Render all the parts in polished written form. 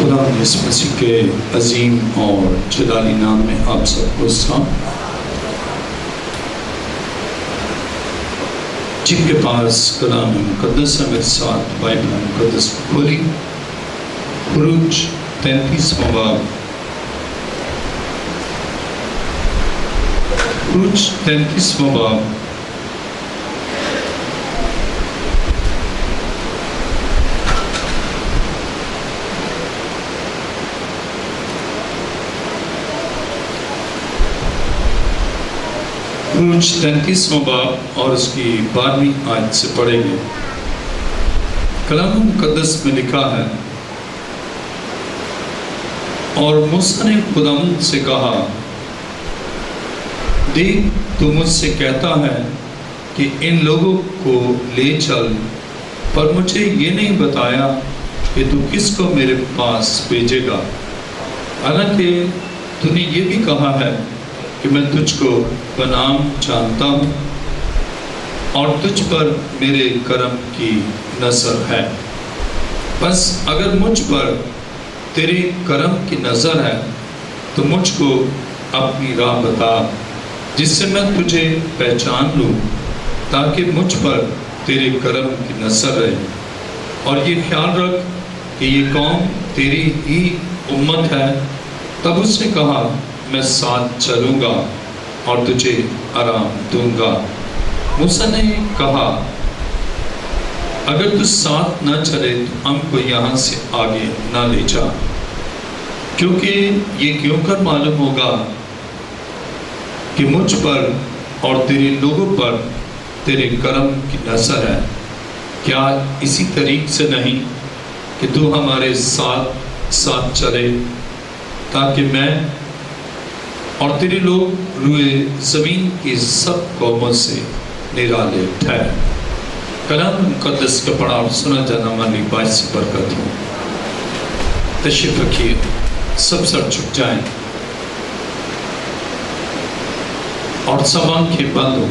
خدا یسوع مسیح کے عظیم اور جلالی نام میں آپ سب کو سلام۔ جن کے پاس کلام مقدس ہے میرے ساتھ بائبل مقدس کھولی، خروج 33واں باب، خروج 33واں باب خروج 33واں باب اور اس کی 12ویں آیت سے پڑھیں گے۔ کلام مقدس میں لکھا ہے، اور موسیٰ نے خداوند سے کہا، دیکھ تو مجھ سے کہتا ہے کہ ان لوگوں کو لے چل، پر مجھے یہ نہیں بتایا کہ تو کس کو میرے پاس بھیجے گا، حالانکہ تو نے یہ بھی کہا ہے کہ میں تجھ کو بنام جانتا ہوں اور تجھ پر میرے کرم کی نظر ہے۔ بس اگر مجھ پر تیرے کرم کی نظر ہے تو مجھ کو اپنی راہ بتا، جس سے میں تجھے پہچان لوں، تاکہ مجھ پر تیرے کرم کی نظر رہے، اور یہ خیال رکھ کہ یہ قوم تیری ہی امت ہے۔ تب اس نے کہا، میں ساتھ چلوں گا اور تجھے آرام دوں گا۔ موسیٰ نے کہا، اگر تو ساتھ نہ چلے تو ہم کو یہاں سے آگے نہ لے جا، کیونکہ یہ کیوں کر معلوم ہوگا کہ مجھ پر اور تیرے لوگوں پر تیرے کرم کی نظر ہے۔ کیا اسی طریق سے نہیں کہ تو ہمارے ساتھ چلے، تاکہ میں اور تیرے لوگ روئے زمین کی سب قوموں سے نرالے ٹھہرے۔ کلام مقدس کا پڑھا اور سنا جانا ہماری باعث برکت ہو۔ تشریف رکھیے، سب سر جھک جائیں اور سب آنکھیں بند ہو۔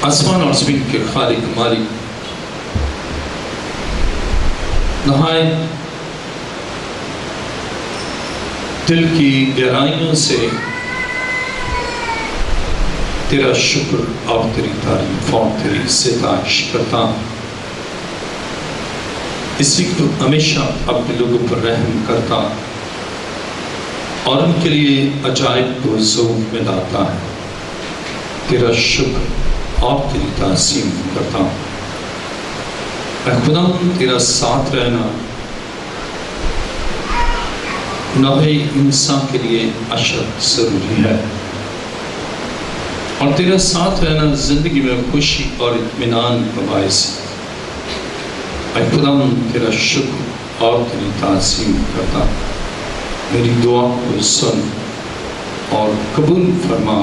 آسمان اور زمین کے خالق مالک، نہایت دل کی گہرائیوں سے تیرا شکر اور تیری تعریف اور تیری ستائش کرتا ہوں، اس لیے تو ہمیشہ اپنے لوگوں پر رحم کرتا اور ان کے لیے عجائب کو ظہور میں لاتا ہے۔ تیرا شکر اور تیری تعظیم کرتا ہوں۔ اے خدا، تیرا ساتھ رہنا نوع انسان کے لیے اشد ضروری ہے، اور تیرا ساتھ رہنا زندگی میں خوشی اور اطمینان کا باعث ہے۔ اے خدا، تیرا شکر اور تیری تعظیم کرتا، میری دعا کو سن اور قبول فرما۔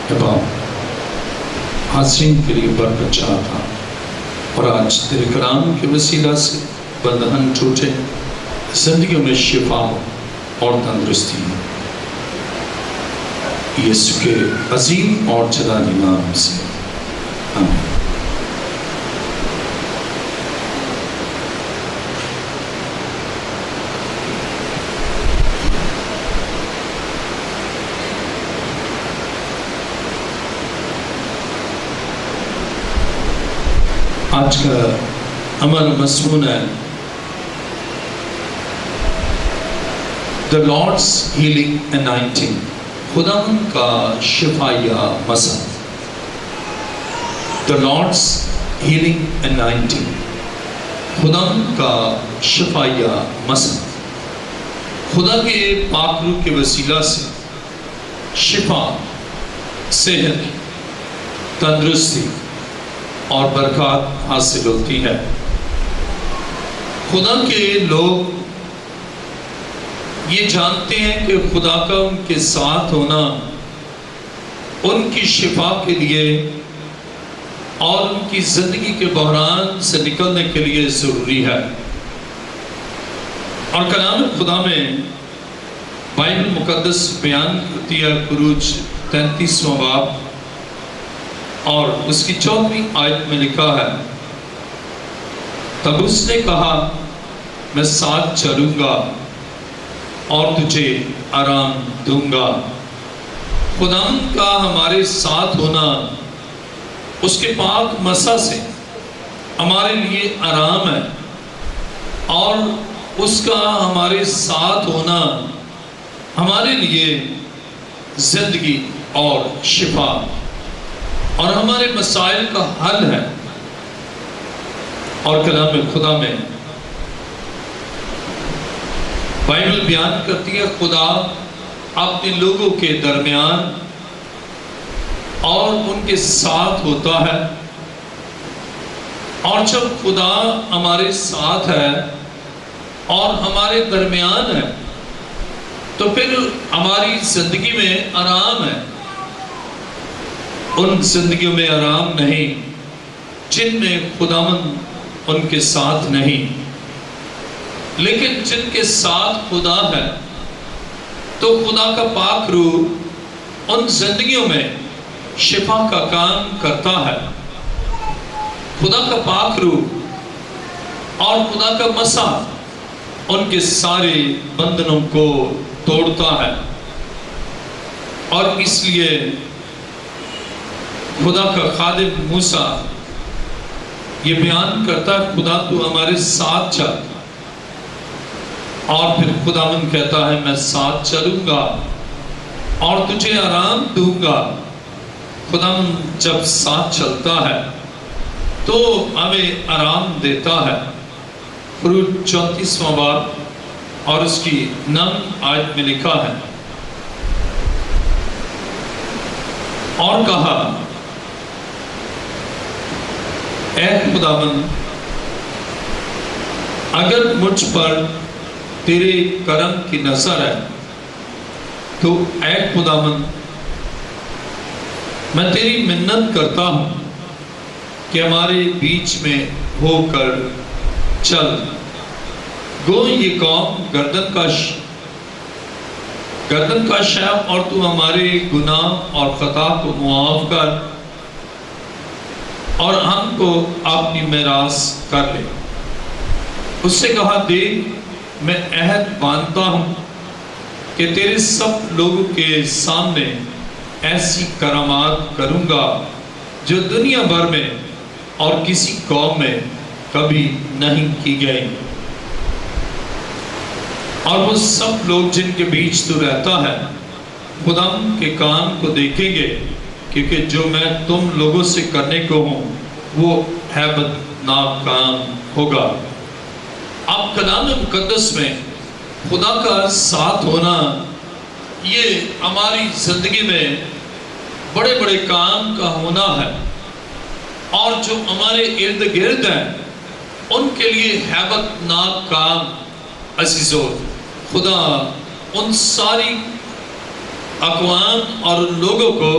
اے باپ، حاضرین کے لیے برکت چاہتا، اور آج تیرے کلام کے وسیلہ سے بندھن ٹوٹے، زندگیوں میں شفا اور تندرستی، یسوع کے عظیم اور جلالی نام سے آمین۔ آج کا عمل مضمون ہے The Lord's Healing Anointing، خداوند کا شفایہ مسح۔ The Lord's Healing Anointing، خداوند کا شفایہ مسح۔ خدا کے پاک روح کے وسیلہ سے شفا، صحت، تندرستی اور برکات حاصل ہوتی ہے۔ خدا کے لوگ یہ جانتے ہیں کہ خدا کا ان کے ساتھ ہونا ان کی شفا کے لیے اور ان کی زندگی کے بحران سے نکلنے کے لیے ضروری ہے۔ اور کلام خدا میں بائبل مقدس بیان کرتی ہے، خروج 33واں باب اور اس کی 14ویں آیت میں لکھا ہے، تب اس نے کہا میں ساتھ چلوں گا اور تجھے آرام دوں گا۔ خداوند کا ہمارے ساتھ ہونا، اس کے پاک مسا سے ہمارے لیے آرام ہے، اور اس کا ہمارے ساتھ ہونا ہمارے لیے زندگی اور شفا اور ہمارے مسائل کا حل ہے۔ اور کلام خدا میں بائبل بیان کرتی ہے خدا اپنے لوگوں کے درمیان اور ان کے ساتھ ہوتا ہے، اور جب خدا ہمارے ساتھ ہے اور ہمارے درمیان ہے تو پھر ہماری زندگی میں آرام ہے۔ ان زندگیوں میں آرام نہیں جن میں خداوند ان کے ساتھ نہیں، لیکن جن کے ساتھ خدا ہے تو خدا کا پاک روح ان زندگیوں میں شفا کا کام کرتا ہے۔ خدا کا پاک روح اور خدا کا مسا ان کے سارے بندھنوں کو توڑتا ہے، اور اس لیے خدا کا خادم موسیٰ یہ بیان کرتا ہے خدا تو ہمارے ساتھ چل، اور پھر خداوند کہتا ہے میں ساتھ چلوں گا اور تجھے آرام دوں گا۔ خداوند جب ساتھ چلتا ہے تو ہمیں آرام دیتا ہے۔ خروج 34واں باب اور اس کی 9 آیت میں لکھا ہے، اور کہا اے خداوند اگر مجھ پر تیرے کرم کی نظر ہے تو اے خداوند میں تیری منت کرتا ہوں کہ ہمارے بیچ میں ہو کر چل۔ گو یہ قوم گردن کش ہے، اور تو ہمارے گناہ اور خطا کو معاف کر اور ہم کو اپنی میراث کر لے۔ اس سے کہا دیکھ میں عہد باندھتا ہوں کہ تیرے سب لوگوں کے سامنے ایسی کرامات کروں گا جو دنیا بھر میں اور کسی قوم میں کبھی نہیں کی گئی، اور وہ سب لوگ جن کے بیچ تو رہتا ہے خدا کے کام کو دیکھیں گے، کیونکہ جو میں تم لوگوں سے کرنے کو ہوں وہ ہیبت ناک کام ہوگا۔ اب کلام مقدس میں خدا کا ساتھ ہونا یہ ہماری زندگی میں بڑے بڑے کام کا ہونا ہے، اور جو ہمارے ارد گرد ہیں ان کے لیے ہیبت ناک کام۔ عزیزو، خدا ان ساری اقوام اور لوگوں کو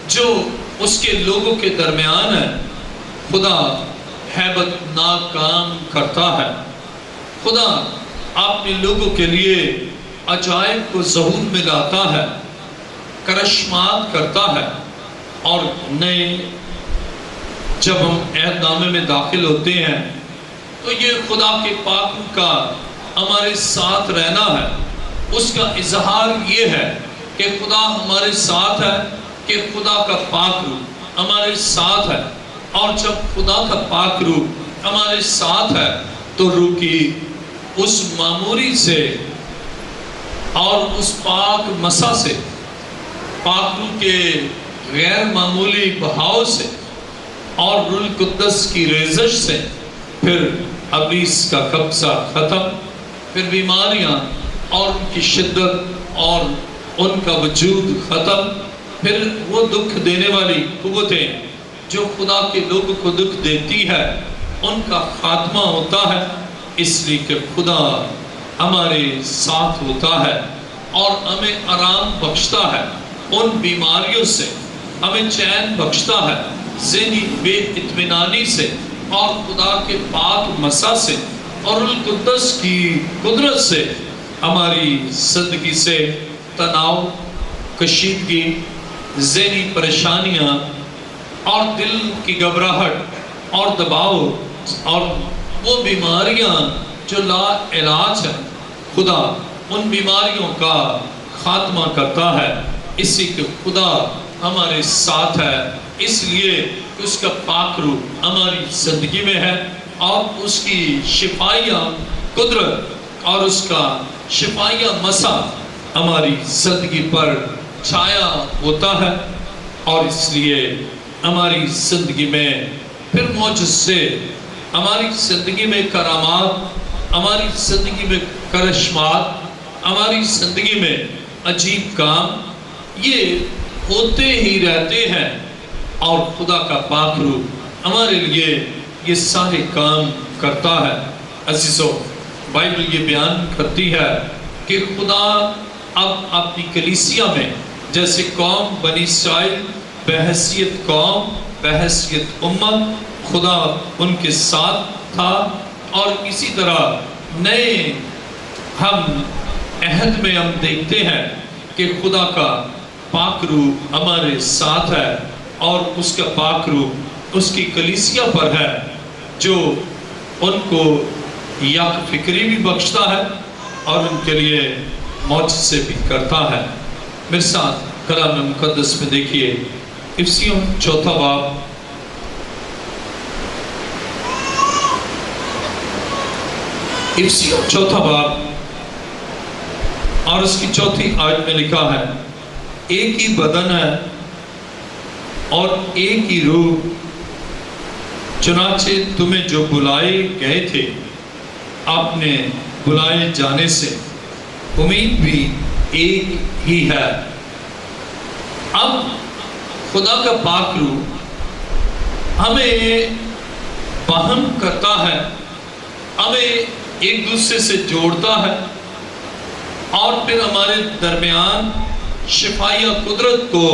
جو اس کے لوگوں کے درمیان ہے خدا ہیبت ناک کام کرتا ہے۔ خدا اپنے لوگوں کے لیے عجائب کو ظہور میں لاتا ہے، کرشمات کرتا ہے، اور نئے جب ہم عہد نامے میں داخل ہوتے ہیں تو یہ خدا کے پاک کا ہمارے ساتھ رہنا ہے۔ اس کا اظہار یہ ہے کہ خدا ہمارے ساتھ ہے، کہ خدا کا پاک روح ہمارے ساتھ ہے، اور جب خدا کا پاک روح ہمارے ساتھ ہے تو روح کی اس معمولی سے اور اس پاک مسا سے، پاک روح کے غیر معمولی بہاؤ سے اور روح القدس کی ریزش سے پھر ابلیس کا قبضہ ختم، پھر بیماریاں اور ان کی شدت اور ان کا وجود ختم، پھر وہ دکھ دینے والی قوتیں جو خدا کے لوگوں کو دکھ دیتی ہے ان کا خاتمہ ہوتا ہے، اس لیے کہ خدا ہمارے ساتھ ہوتا ہے اور ہمیں آرام بخشتا ہے، ان بیماریوں سے ہمیں چین بخشتا ہے، ذہنی بے اطمینانی سے اور خدا کے پاک مسا سے اور القدس کی قدرت سے ہماری زندگی سے تناؤ، کشیدگی، ذہنی پریشانیاں اور دل کی گھبراہٹ اور دباؤ اور وہ بیماریاں جو لا علاج ہیں، خدا ان بیماریوں کا خاتمہ کرتا ہے، اسی کہ خدا ہمارے ساتھ ہے، اس لیے اس کا پاک روح ہماری زندگی میں ہے، اور اس کی شفائیہ قدرت اور اس کا شفائیہ مسا ہماری زندگی پر چھایا ہوتا ہے، اور اس لیے ہماری زندگی میں پھر معجزے، ہماری زندگی میں کرامات، ہماری زندگی میں کرشمات، ہماری زندگی میں عجیب کام یہ ہوتے ہی رہتے ہیں، اور خدا کا پاک روح ہمارے لیے یہ سارے کام کرتا ہے۔ عزیزو، بائبل یہ بیان کرتی ہے کہ خدا اب اپنی کلیسیا میں جیسے قوم بنی اسرائیل بحیثیت قوم، بحیثیت امت خدا ان کے ساتھ تھا، اور اسی طرح نئے ہم عہد میں ہم دیکھتے ہیں کہ خدا کا پاک روح ہمارے ساتھ ہے، اور اس کا پاک روح اس کی کلیسیا پر ہے، جو ان کو یک فکری بھی بخشتا ہے اور ان کے لیے معجزے بھی کرتا ہے۔ میرے ساتھ کلام مقدس میں دیکھیے افسیوں 4 باب، افسیوں 4 باب اور اس کی 4 آیت میں لکھا ہے، ایک ہی بدن ہے اور ایک ہی روح، چنانچہ تمہیں جو بلائے گئے تھے آپ نے بلائے جانے سے امید بھی ایک ہی ہے۔ اب خدا کا پاک روح ہمیں باہم کرتا ہے، ہمیں ایک دوسرے سے جوڑتا ہے، اور پھر ہمارے درمیان شفائیہ قدرت کو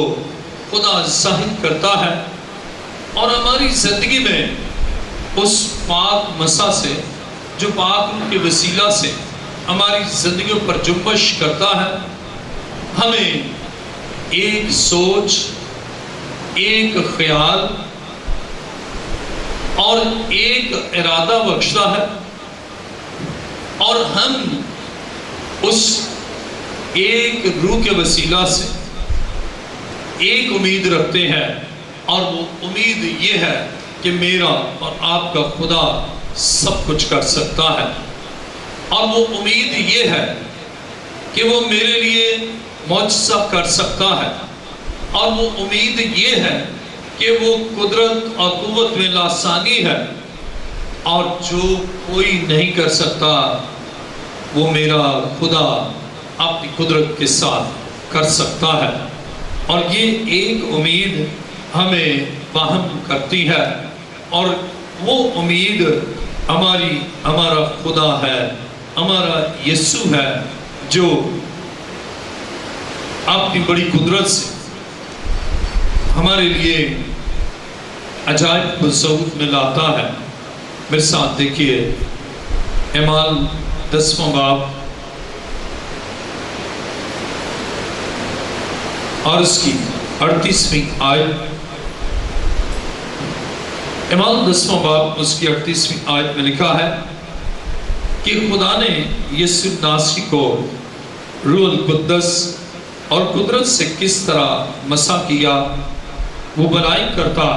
خدا ظاہر کرتا ہے، اور ہماری زندگی میں اس پاک مسا سے جو پاک روح کے وسیلہ سے ہماری زندگیوں پر جنبش کرتا ہے، ہمیں ایک سوچ، ایک خیال اور ایک ارادہ بخشتا ہے، اور ہم اس ایک روح کے وسیلہ سے ایک امید رکھتے ہیں، اور وہ امید یہ ہے کہ میرا اور آپ کا خدا سب کچھ کر سکتا ہے، اور وہ امید یہ ہے کہ وہ میرے لیے معجزہ کر سکتا ہے، اور وہ امید یہ ہے کہ وہ قدرت اور قوت میں لاسانی ہے، اور جو کوئی نہیں کر سکتا وہ میرا خدا اپنی قدرت کے ساتھ کر سکتا ہے۔ اور یہ ایک امید ہمیں باہم کرتی ہے، اور وہ امید ہمارا خدا ہے، ہمارا یسوع ہے، جو اپنی بڑی قدرت سے ہمارے لیے عجائب کو ثبوت میں لاتا ہے۔ میرے ساتھ دیکھیے اعمال 10واں باب اور اس کی 38ویں آیت، اعمال 10واں باب اس کی 38ویں آیت میں لکھا ہے کہ خدا نے یسوع ناصری کو روح القدس اور قدرت سے کس طرح مسا کیا، وہ بھلائی کرتا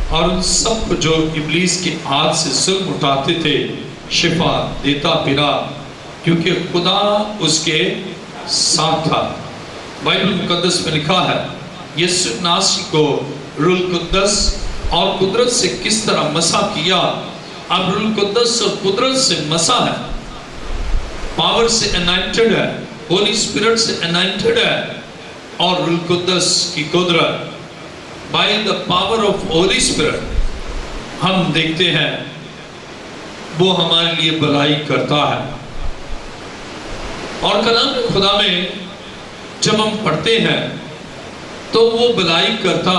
اور ان سب کو جو ابلیس کے ہاتھ سے ظلم اٹھاتے تھے شفا دیتا پھرا، کیونکہ خدا اس کے ساتھ تھا۔ بائبل مقدس میں لکھا ہے یسوع ناصری کو روح القدس اور قدرت سے کس طرح مسا کیا۔ اب روح القدس اور قدرت سے مسا ہے، پاور سے انائنٹڈ ہے، ہولی اسپرٹ سے انائنٹڈ ہے، اور روح القدس کی قدرت by the power of Holy Spirit ہم دیکھتے ہیں وہ ہمارے لیے بھلائی کرتا ہے۔ اور کلام خدا میں جب ہم پڑھتے ہیں تو وہ بھلائی کرتا،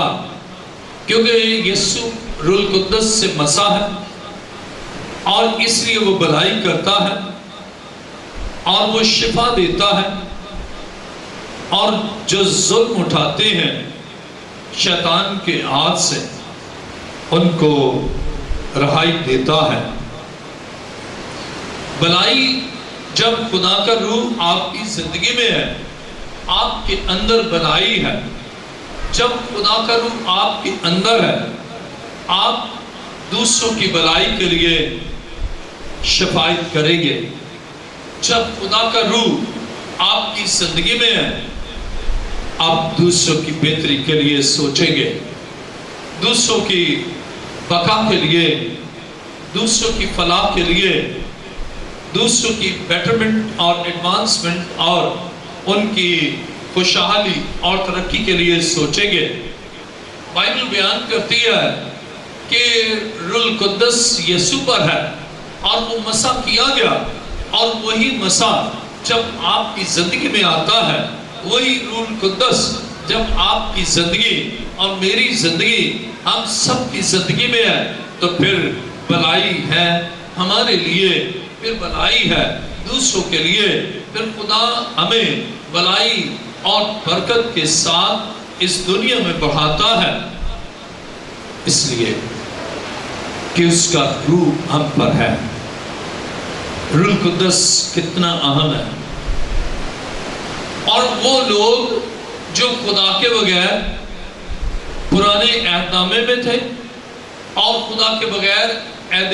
کیونکہ یسوع روح القدس سے مسا ہے، اور اس لیے وہ بھلائی کرتا ہے، اور وہ شفا دیتا ہے، اور جو ظلم اٹھاتے ہیں شیطان کے ہاتھ سے ان کو رہائی دیتا ہے۔ بلائی جب خدا کا روح آپ کی زندگی میں ہے، آپ کے اندر بلائی ہے۔ جب خدا کا روح آپ کے اندر ہے، آپ دوسروں کی بلائی کے لیے شفاعت کریں گے۔ جب خدا کا روح آپ کی زندگی میں ہے، آپ دوسروں کی بہتری کے لیے سوچیں گے، دوسروں کی بقا کے لیے، دوسروں کی فلاح کے لیے، دوسروں کی بیٹرمنٹ اور ایڈوانسمنٹ اور ان کی خوشحالی اور ترقی کے لیے سوچیں گے۔ بائبل بیان کرتی ہے کہ روح القدس یسوع پر ہے اور وہ مسح کیا گیا، اور وہی مسح جب آپ کی زندگی میں آتا ہے، وہی روح القدس جب آپ کی زندگی اور میری زندگی، ہم سب کی زندگی میں ہے، تو پھر بلائی ہے ہمارے لیے، پھر بلائی ہے دوسروں کے لیے، پھر خدا ہمیں بلائی اور برکت کے ساتھ اس دنیا میں بڑھاتا ہے، اس لیے کہ اس کا روح ہم پر ہے۔ روح القدس کتنا اہم ہے، اور وہ لوگ جو خدا کے بغیر پرانے عہد نامے میں تھے اور خدا کے بغیر عہد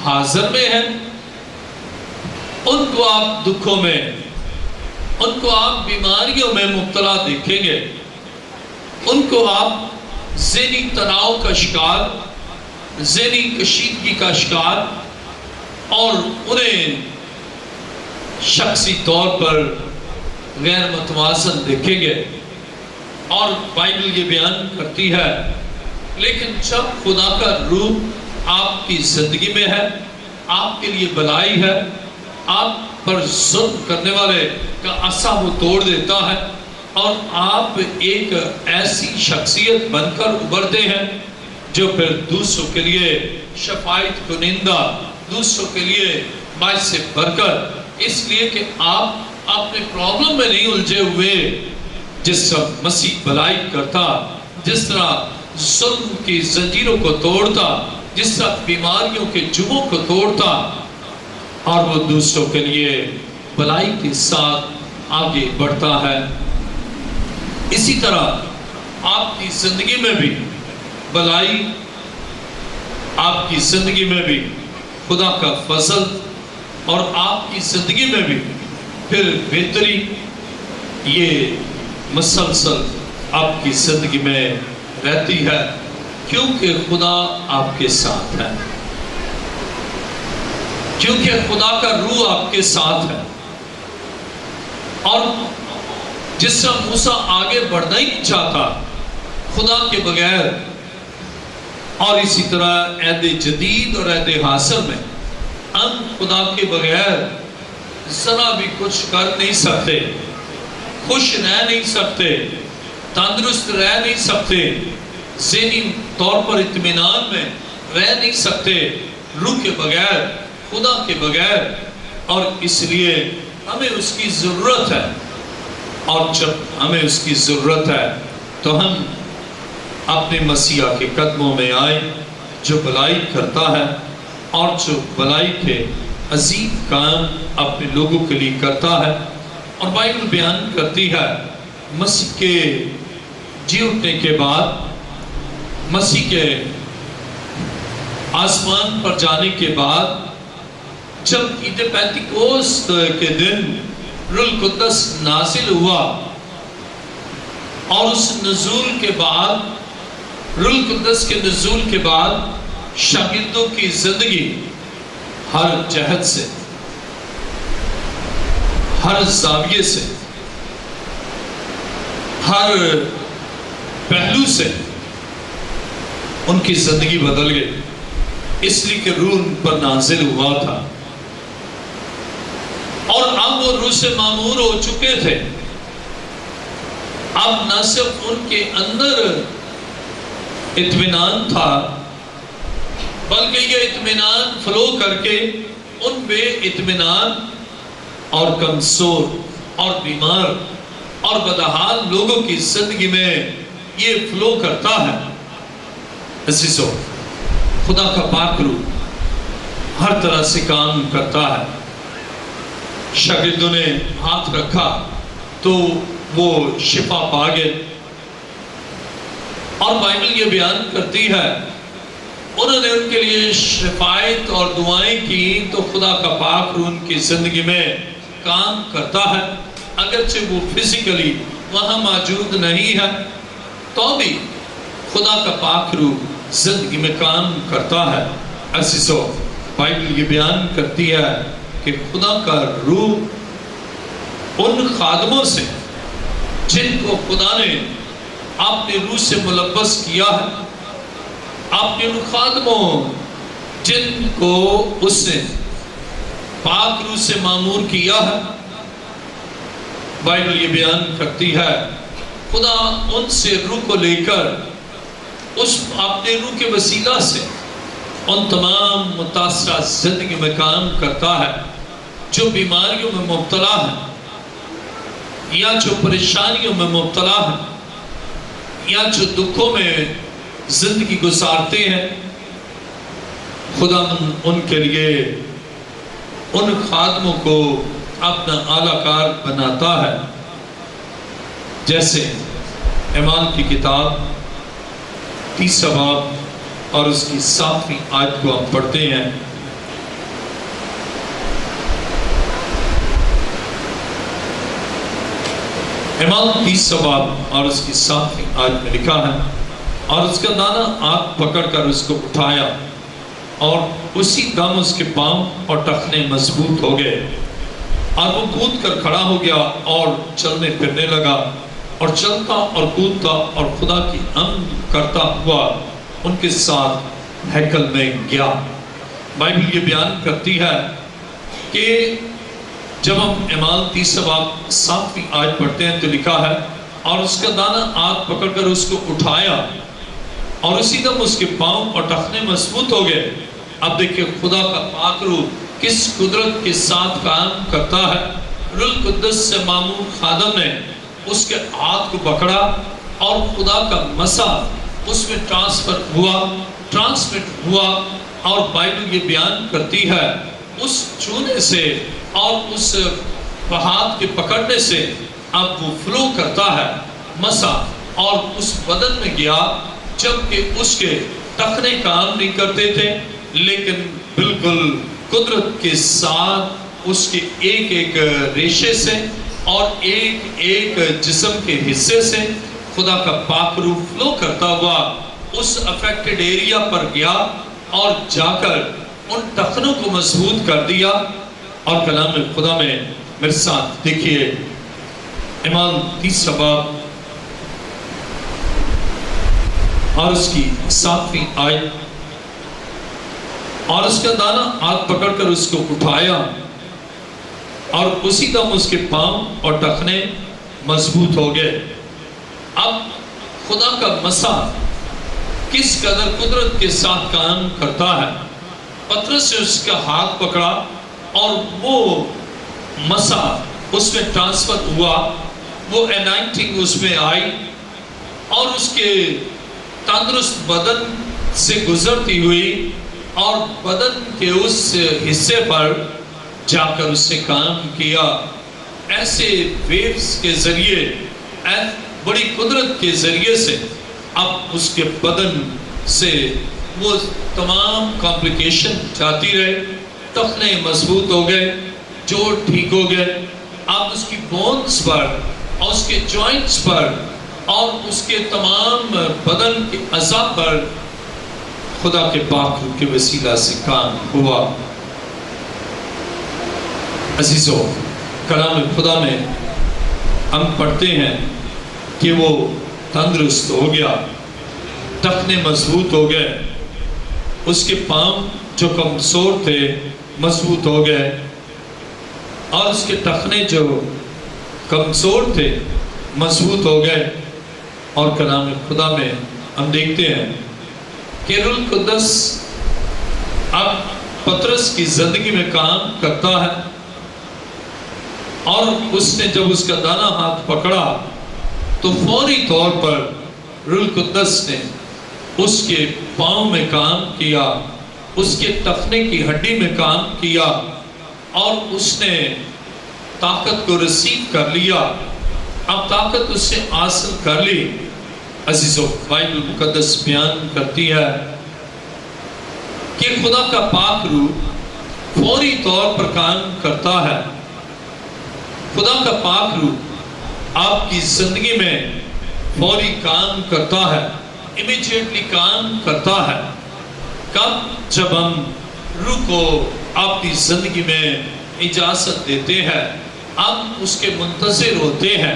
حاضر میں ہیں، ان کو آپ دکھوں میں، ان کو آپ بیماریوں میں مبتلا دیکھیں گے، ان کو آپ ذہنی تناؤ کا شکار، ذہنی کشیدگی کا شکار، اور انہیں شخصی طور پر غیر متوازن دیکھیں گے۔ اور بائبل یہ بیان کرتی ہے، لیکن جب خدا کا روح آپ کی زندگی میں ہے، آپ کے لیے بلائی ہے، آپ پر ظلم کرنے والے کا عصا وہ توڑ دیتا ہے، اور آپ ایک ایسی شخصیت بن کر ابھرتے ہیں جو پھر دوسروں کے لیے شفاعت کنندہ، دوسروں کے لیے باعث برکت، اس لیے کہ آپ اپنے پرابلم میں نہیں الجھے ہوئے۔ جس طرح مسیح بلائی کرتا، جس طرح ظلم کی زنجیروں کو توڑتا، جس طرح بیماریوں کے جبوں کو توڑتا، اور وہ دوسروں کے لیے بلائی کے ساتھ آگے بڑھتا ہے، اسی طرح آپ کی زندگی میں بھی بلائی، آپ کی زندگی میں بھی خدا کا فضل، اور آپ کی زندگی میں بھی پھر بہتری، یہ مسلسل آپ کی زندگی میں رہتی ہے، کیونکہ خدا آپ کے ساتھ ہے، کیونکہ خدا کا روح آپ کے ساتھ ہے۔ اور جس طرح موسیٰ آگے بڑھنا ہی نہیں چاہتا خدا کے بغیر، اور اسی طرح عہد جدید اور عہد حاضر میں ہم خدا کے بغیر ذرا بھی کچھ کر نہیں سکتے، خوش رہ نہیں سکتے، تندرست رہ نہیں سکتے، ذہنی طور پر اطمینان میں رہ نہیں سکتے روح کے بغیر، خدا کے بغیر۔ اور اس لیے ہمیں اس کی ضرورت ہے، اور جب ہمیں اس کی ضرورت ہے تو ہم اپنے مسیح کے قدموں میں آئیں، جو بلائی کرتا ہے اور جو بلائی کے عظیم کام اپنے لوگوں کے لیے کرتا ہے۔ اور بائبل بیان کرتی ہے، مسیح کے جی اٹھنے کے بعد، مسیح کے آسمان پر جانے کے بعد، جب عید پینتیکوست کے دن روح القدس نازل ہوا، اور اس نزول کے بعد، روح القدس کے نزول کے بعد، شاگردوں کی زندگی ہر جہت سے، ہر زاویے سے، ہر پہلو سے ان کی زندگی بدل گئی، اس لیے کہ روح ان پر نازل ہوا تھا، اور اب وہ روح سے معمور ہو چکے تھے۔ اب نہ صرف ان کے اندر اطمینان تھا، بلکہ یہ اطمینان فلو کر کے ان بے اطمینان اور کمزور اور بیمار اور بدحال لوگوں کی زندگی میں یہ فلو کرتا ہے۔ عزیزو، خدا کا پاک روح ہر طرح سے کام کرتا ہے، شاگردوں نے ہاتھ رکھا تو وہ شفا پا گئے۔ اور بائبل یہ بیان کرتی ہے انہوں نے ان کے لیے شفاعت اور دعائیں کی تو خدا کا پاک روح ان کی زندگی میں کام کرتا ہے، اگرچہ وہ فزیکلی وہاں موجود نہیں ہے تو بھی خدا کا پاک روح زندگی میں کام کرتا ہے۔ عزیزو، بائبل یہ بیان کرتی ہے کہ خدا کا روح ان خادموں سے جن کو خدا نے اپنے روح سے ملبس کیا ہے، اپنے ان خادموں جن کو اس نے پاک روح سے معمور کیا ہے، بائبل یہ بیان کرتی ہے خدا ان سے روح کو لے کر اس اپنے روح کے وسیلہ سے ان تمام متاثرہ زندگی میں کام کرتا ہے جو بیماریوں میں مبتلا ہے یا جو پریشانیوں میں مبتلا ہے یا جو دکھوں میں زندگی گزارتے ہیں۔ خدا ان کے لیے ان خادموں کو اپنا اعلیٰ کار بناتا ہے، جیسے اعمال کی کتاب 30 باب اور اس کی 7ویں آیت کو ہم پڑھتے ہیں۔ اعمال 30 باب اور اس کی 7ویں آیت میں لکھا ہے، اور اس کا دانہ ہاتھ پکڑ کر اس کو اٹھایا اور اسی دم اس کے پاؤں اور ٹخنے مضبوط ہو گئے، اور وہ کود کر کھڑا ہو گیا اور چلنے پھرنے لگا اور چلتا اور کودتا اور خدا کی حمد کرتا ہوا ان کے ساتھ ہیکل میں گیا۔ بائبل یہ بیان کرتی ہے کہ جب ہم اعمال 30 باب 7ویں آیت پڑھتے ہیں تو لکھا ہے، اور اس کا دانہ ہاتھ پکڑ کر اس کو اٹھایا اور اسی دم اس کے پاؤں اور ٹخنے مضبوط ہو گئے۔ اب دیکھیں خدا کا پاک روح کس قدرت کے ساتھ کام کرتا ہے۔ روح القدس سے معمور خادم نے اس کے ہاتھ کو پکڑا اور خدا کا مسا اس میں ٹرانسمٹ ہوا، اور بائبل یہ بیان کرتی ہے اس چھونے سے اور اس ہاتھ کے پکڑنے سے اب وہ فلو کرتا ہے مسا، اور اس بدن میں گیا، جبکہ اس کے ٹخنے کام نہیں کرتے تھے، لیکن بالکل قدرت کے ساتھ اس کے ایک ایک ریشے سے اور ایک ایک جسم کے حصے سے خدا کا پاک روح فلو کرتا ہوا اس افیکٹڈ ایریا پر گیا اور جا کر ان ٹخنوں کو مضبوط کر دیا۔ اور کلام خدا میں میرے ساتھ دیکھیے اعمال 30 باب اور اس کی 7ویں آیت، اور اس کا دانہ ہاتھ پکڑ کر اس کو اٹھایا اور اسی دم اس کے پاؤں اور ٹخنے مضبوط ہو گئے۔ اب خدا کا مسا کس قدر قدرت کے ساتھ کام کرتا ہے۔ پترس سے اس کا ہاتھ پکڑا اور وہ مسا اس میں ٹرانسفر ہوا، وہ انائٹنگ اس میں آئی اور اس کے تندرست بدن سے گزرتی ہوئی اور بدن کے اس حصے پر جا کر اس سے کام کیا۔ ایسے ویوز کے ذریعے، بڑی قدرت کے ذریعے سے اب اس کے بدن سے وہ تمام کمپلیکیشن جاتی رہے، ٹخنے مضبوط ہو گئے، جوڑ ٹھیک ہو گئے۔ اب اس کی بونز پر اور اس کے جوائنٹس پر اور اس کے تمام بدن کے اعضاء پر خدا کے پاک روح کے وسیلہ سے کام ہوا۔ عزیزو، کلام خدا میں ہم پڑھتے ہیں کہ وہ تندرست ہو گیا، ٹخنے مضبوط ہو گئے، اس کے پاؤں جو کمزور تھے مضبوط ہو گئے، اور اس کے ٹخنے جو کمزور تھے مضبوط ہو گئے۔ اور کلام خدا میں ہم دیکھتے ہیں کہ روح القدس اب پترس کی زندگی میں کام کرتا ہے، اور اس نے جب اس کا دانہ ہاتھ پکڑا تو فوری طور پر روح القدس نے اس کے پاؤں میں کام کیا، اس کے ٹخنے کی ہڈی میں کام کیا، اور اس نے طاقت کو ریسیو کر لیا، اب طاقت اس سے حاصل کر لی، عزیزو بائبل مقدس بیان کرتی ہے کہ خدا کا پاک روح فوری طور پر کام کرتا ہے۔ خدا کا پاک روح آپ کی زندگی میں فوری کام کرتا ہے، امیڈیٹلی کام کرتا ہے۔ کب؟ جب ہم روح کو اپنی زندگی میں اجازت دیتے ہیں، ہم اس کے منتظر ہوتے ہیں،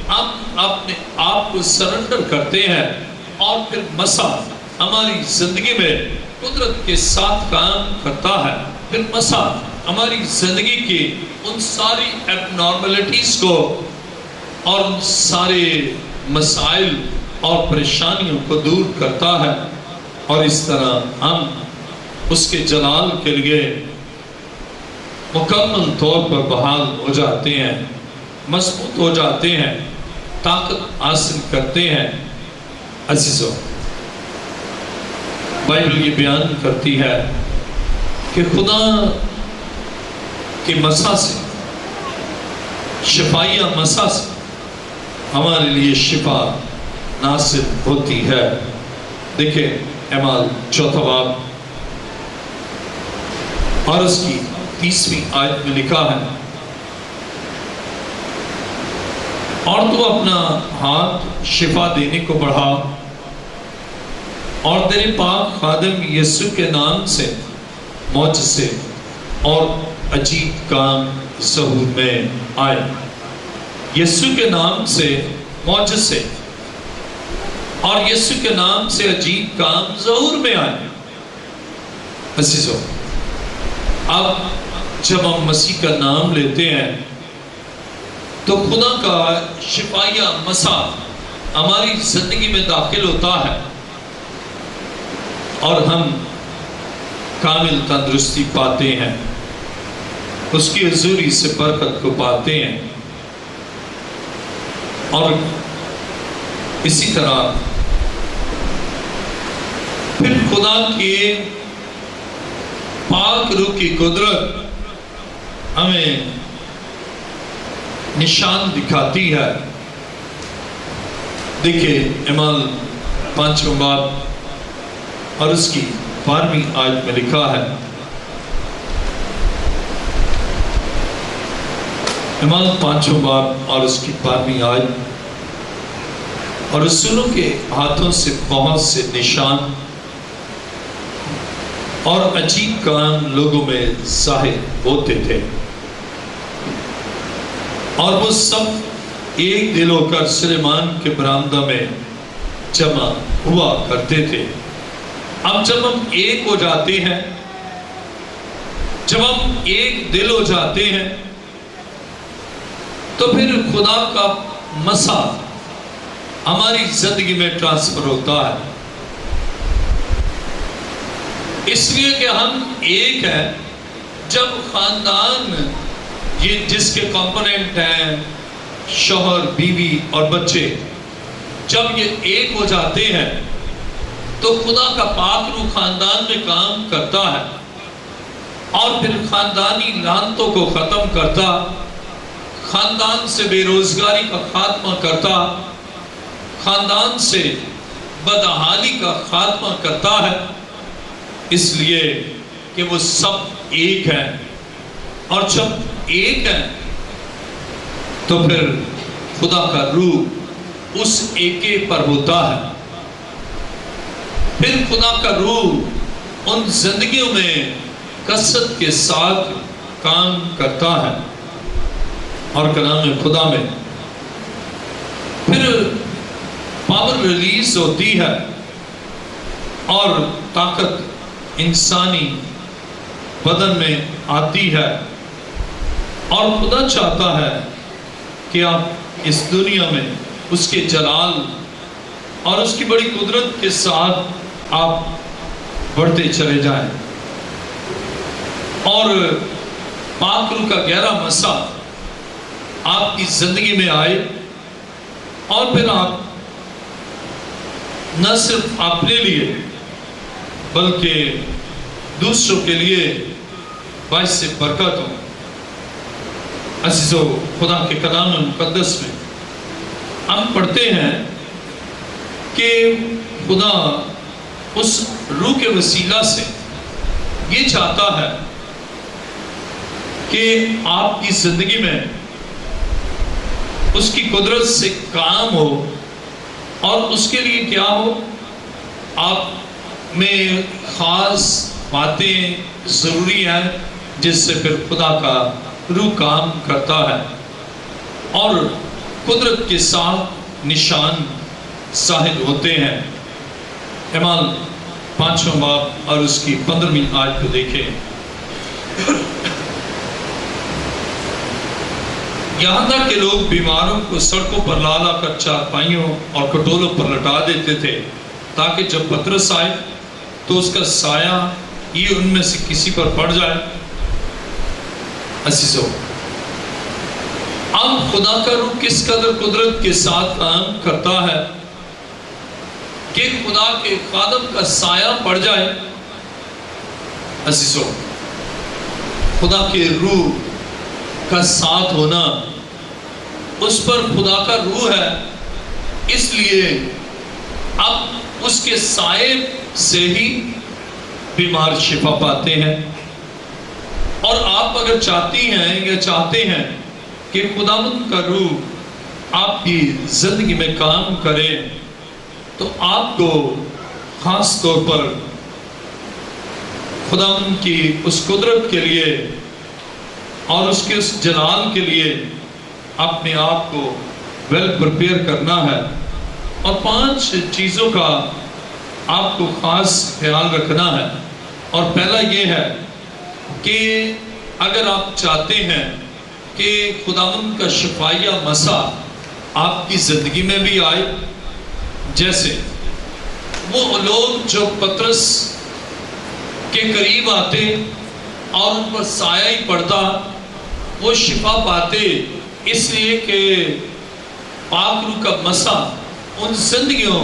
ہم اپنے آپ کو سرنڈر کرتے ہیں، اور پھر مسیح ہماری زندگی میں قدرت کے ساتھ کام کرتا ہے۔ پھر مسیح ہماری زندگی کی ان ساری ایب نارملٹیز کو اور ان سارے مسائل اور پریشانیوں کو دور کرتا ہے، اور اس طرح ہم اس کے جلال کے لیے مکمل طور پر بحال ہو جاتے ہیں، مضبوط ہو جاتے ہیں، طاقت حاصل کرتے ہیں۔ عزیزو بائبل یہ بیان کرتی ہے کہ خدا کے مسیح سے، شفائیہ مسیح سے ہمارے لیے شفا ناصل ہوتی ہے۔ دیکھیں اعمال 4 باب اور اس کی 30ویں آیت میں لکھا ہے، اور تو اپنا ہاتھ شفا دینے کو بڑھا، اور تیرے پاک خادم یسوع کے نام سے معجزے اور عجیب کام ظہور میں آئے۔ یسوع کے نام سے معجزے اور یسوع کے نام سے عجیب کام ظہور میں آئے۔ عزیزو اب جب ہم مسیح کا نام لیتے ہیں تو خدا کا شفائیہ مسیح ہماری زندگی میں داخل ہوتا ہے، اور ہم کامل تندرستی پاتے ہیں، اس کی حضوری سے برکت کو پاتے ہیں، اور اسی طرح پھر خدا کے پاک روح کی قدرت ہمیں نشان دکھاتی ہے۔ دیکھیں اعمال 5 باب اور اس کی 12ویں آیت میں لکھا ہے، اعمال 5 باب اور اس کی 12ویں آیت، اور رسولوں کے ہاتھوں سے بہت سے نشان اور عجیب کام لوگوں میں ظاہر ہوتے تھے، اور وہ سب ایک دل ہو کر سلیمان کے برآمدہ میں جمع ہوا کرتے تھے۔ اب جب ہم ایک ہو جاتے ہیں، جب ہم ایک دل ہو جاتے ہیں، تو پھر خدا کا مسیح ہماری زندگی میں ٹرانسفر ہوتا ہے، اس لیے کہ ہم ایک ہیں۔ جب خاندان یہ جس کے کمپوننٹ ہیں شوہر، بیوی اور بچے، جب یہ ایک ہو جاتے ہیں تو خدا کا پاک روح خاندان میں کام کرتا ہے، اور پھر خاندانی لعنتوں کو ختم کرتا، خاندان سے بے روزگاری کا خاتمہ کرتا، خاندان سے بدحالی کا خاتمہ کرتا ہے، اس لیے کہ وہ سب ایک ہیں، اور جب ایک ہیں تو پھر خدا کا روح اس ایکے پر ہوتا ہے، پھر خدا کا روح ان زندگیوں میں کثرت کے ساتھ کام کرتا ہے، اور کلام خدا میں پھر پاور ریلیز ہوتی ہے، اور طاقت انسانی بدن میں آتی ہے، اور خدا چاہتا ہے کہ آپ اس دنیا میں اس کے جلال اور اس کی بڑی قدرت کے ساتھ آپ بڑھتے چلے جائیں، اور پاک روح کا گہرا مسا آپ کی زندگی میں آئے، اور پھر آپ نہ صرف اپنے لیے بلکہ دوسروں کے لیے باعث برکت ہوں۔ عزیزو، خدا کے کلام مقدس میں ہم پڑھتے ہیں کہ خدا اس روح کے وسیلہ سے یہ چاہتا ہے کہ آپ کی زندگی میں اس کی قدرت سے کام ہو، اور اس کے لیے کیا ہو؟ آپ میں خاص باتیں ضروری ہیں جس سے پھر خدا کا روح کام کرتا ہے، اور قدرت کے ساتھ نشان ظاہر ہوتے ہیں۔ اعمال 5واں باب اور اس کی 15ویں آیت کو دیکھیں۔ یہاں تک کہ لوگ بیماروں کو سڑکوں پر لا لا کر چارپائیوں اور کٹولوں پر لٹا دیتے تھے، تاکہ جب پطرس آئے تو اس کا سایہ یہ ان میں سے کسی پر پڑ جائے۔ عزیزو، اب خدا کا روح کس قدر قدرت کے ساتھ کام کرتا ہے کہ خدا کے خادم کا سایہ پڑ جائے۔ عزیزو، خدا کے روح کا ساتھ ہونا، اس پر خدا کا روح ہے، اس لیے اب اس کے سائے سے ہی بیمار شفا پاتے ہیں۔ اور آپ اگر چاہتی ہیں یا چاہتے ہیں کہ خداوند کا روح آپ کی زندگی میں کام کرے، تو آپ کو خاص طور پر خداوند کی اس قدرت کے لیے اور اس کے اس جلال کے لیے اپنے آپ کو ویل پریپیئر کرنا ہے، اور 5 چیزوں کا آپ کو خاص خیال رکھنا ہے۔ اور پہلا یہ ہے کہ اگر آپ چاہتے ہیں کہ خداوند کا شفائیہ مسا آپ کی زندگی میں بھی آئے، جیسے وہ لوگ جو پطرس کے قریب آتے اور ان پر سایہ ہی پڑتا، وہ شفا پاتے، اس لیے کہ پاک روح کا مسا ان زندگیوں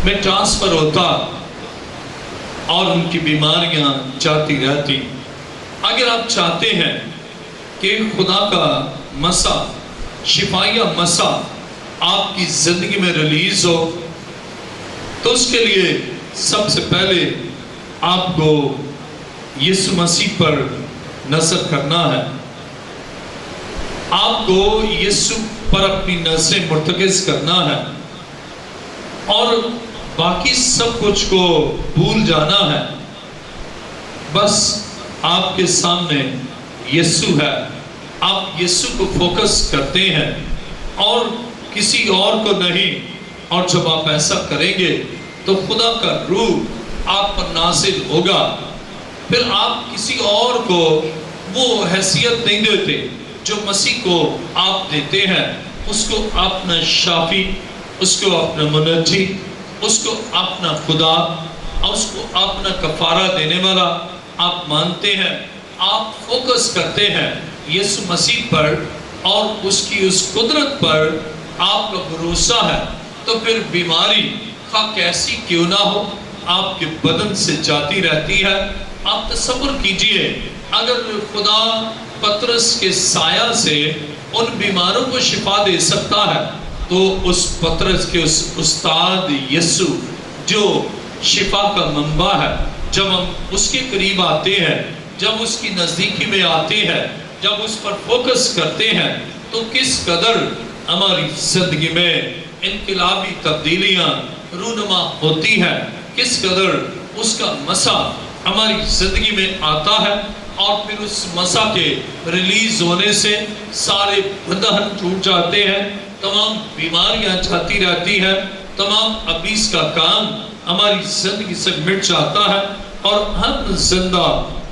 میں ٹرانسفر ہوتا اور ان کی بیماریاں جاتی رہتی۔ اگر آپ چاہتے ہیں کہ خدا کا مسا، شفائیہ مسا آپ کی زندگی میں ریلیز ہو، تو اس کے لیے سب سے پہلے آپ کو یسوع مسیح پر نظر کرنا ہے۔ آپ کو یسوع پر اپنی نظریں مرتکز کرنا ہے، اور باقی سب کچھ کو بھول جانا ہے۔ بس آپ کے سامنے یسوع ہے، آپ یسوع کو فوکس کرتے ہیں اور کسی اور کو نہیں۔ اور جب آپ ایسا کریں گے تو خدا کا روح آپ پر نازل ہوگا۔ پھر آپ کسی اور کو وہ حیثیت نہیں دیتے جو مسیح کو آپ دیتے ہیں۔ اس کو اپنا شافی، اس کو اپنا منجی، اس کو اپنا خدا، اور اس کو اپنا کفارہ دینے والا آپ مانتے ہیں۔ آپ فوکس کرتے ہیں یسوع مسیح پر اور اس کی اس قدرت پر آپ کا بھروسہ ہے، تو پھر بیماری خواہ کیسی کیوں نہ ہو آپ کے بدن سے جاتی رہتی ہے۔ آپ تصور کیجئے اگر خدا پطرس کے سایہ سے ان بیماروں کو شفا دے سکتا ہے، تو اس پطرس کے اس استاد یسوع جو شفا کا منبع ہے، جب ہم اس کے قریب آتے ہیں، جب اس کی نزدیکی میں آتے ہیں، جب اس پر فوکس کرتے ہیں، تو کس قدر ہماری زندگی میں انقلابی تبدیلیاں رونما ہوتی ہیں، کس قدر اس کا مسا ہماری زندگی میں آتا ہے، اور پھر اس مسا کے ریلیز ہونے سے سارے بندھن ٹوٹ جاتے ہیں، تمام بیماریاں جاتی رہتی ہیں، تمام ابلیس کا کام ہماری زندگی سے مٹ جاتا ہے، اور ہم زندہ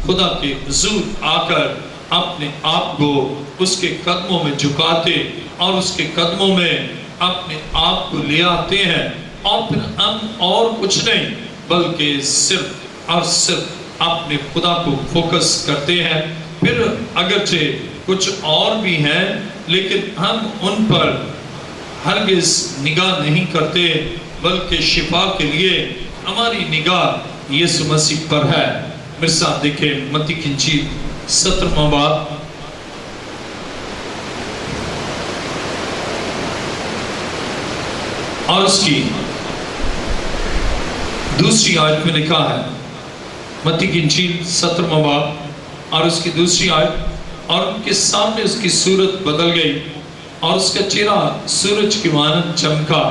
خدا کے حضور آ کر اپنے آپ کو اس کے قدموں میں جھکاتے اور اس کے قدموں میں اپنے آپ کو لے آتے ہیں، اور پھر ہم اور کچھ نہیں بلکہ صرف اور صرف اپنے خدا کو فوکس کرتے ہیں۔ پھر اگرچہ کچھ اور بھی ہیں، لیکن ہم ان پر ہرگز نگاہ نہیں کرتے، بلکہ شفا کے لیے ہماری نگاہ یسوع مسیح پر ہے۔ میرے ساتھ دیکھیں متی کی انجیل 17واں باب اور اس کی دوسری آیت میں لکھا ہے، متی کی انجیل 17واں باب اور اس کی دوسری آیت، اور ان کے سامنے اس کی صورت بدل گئی اور اس کا چہرہ سورج کی مانند چمکا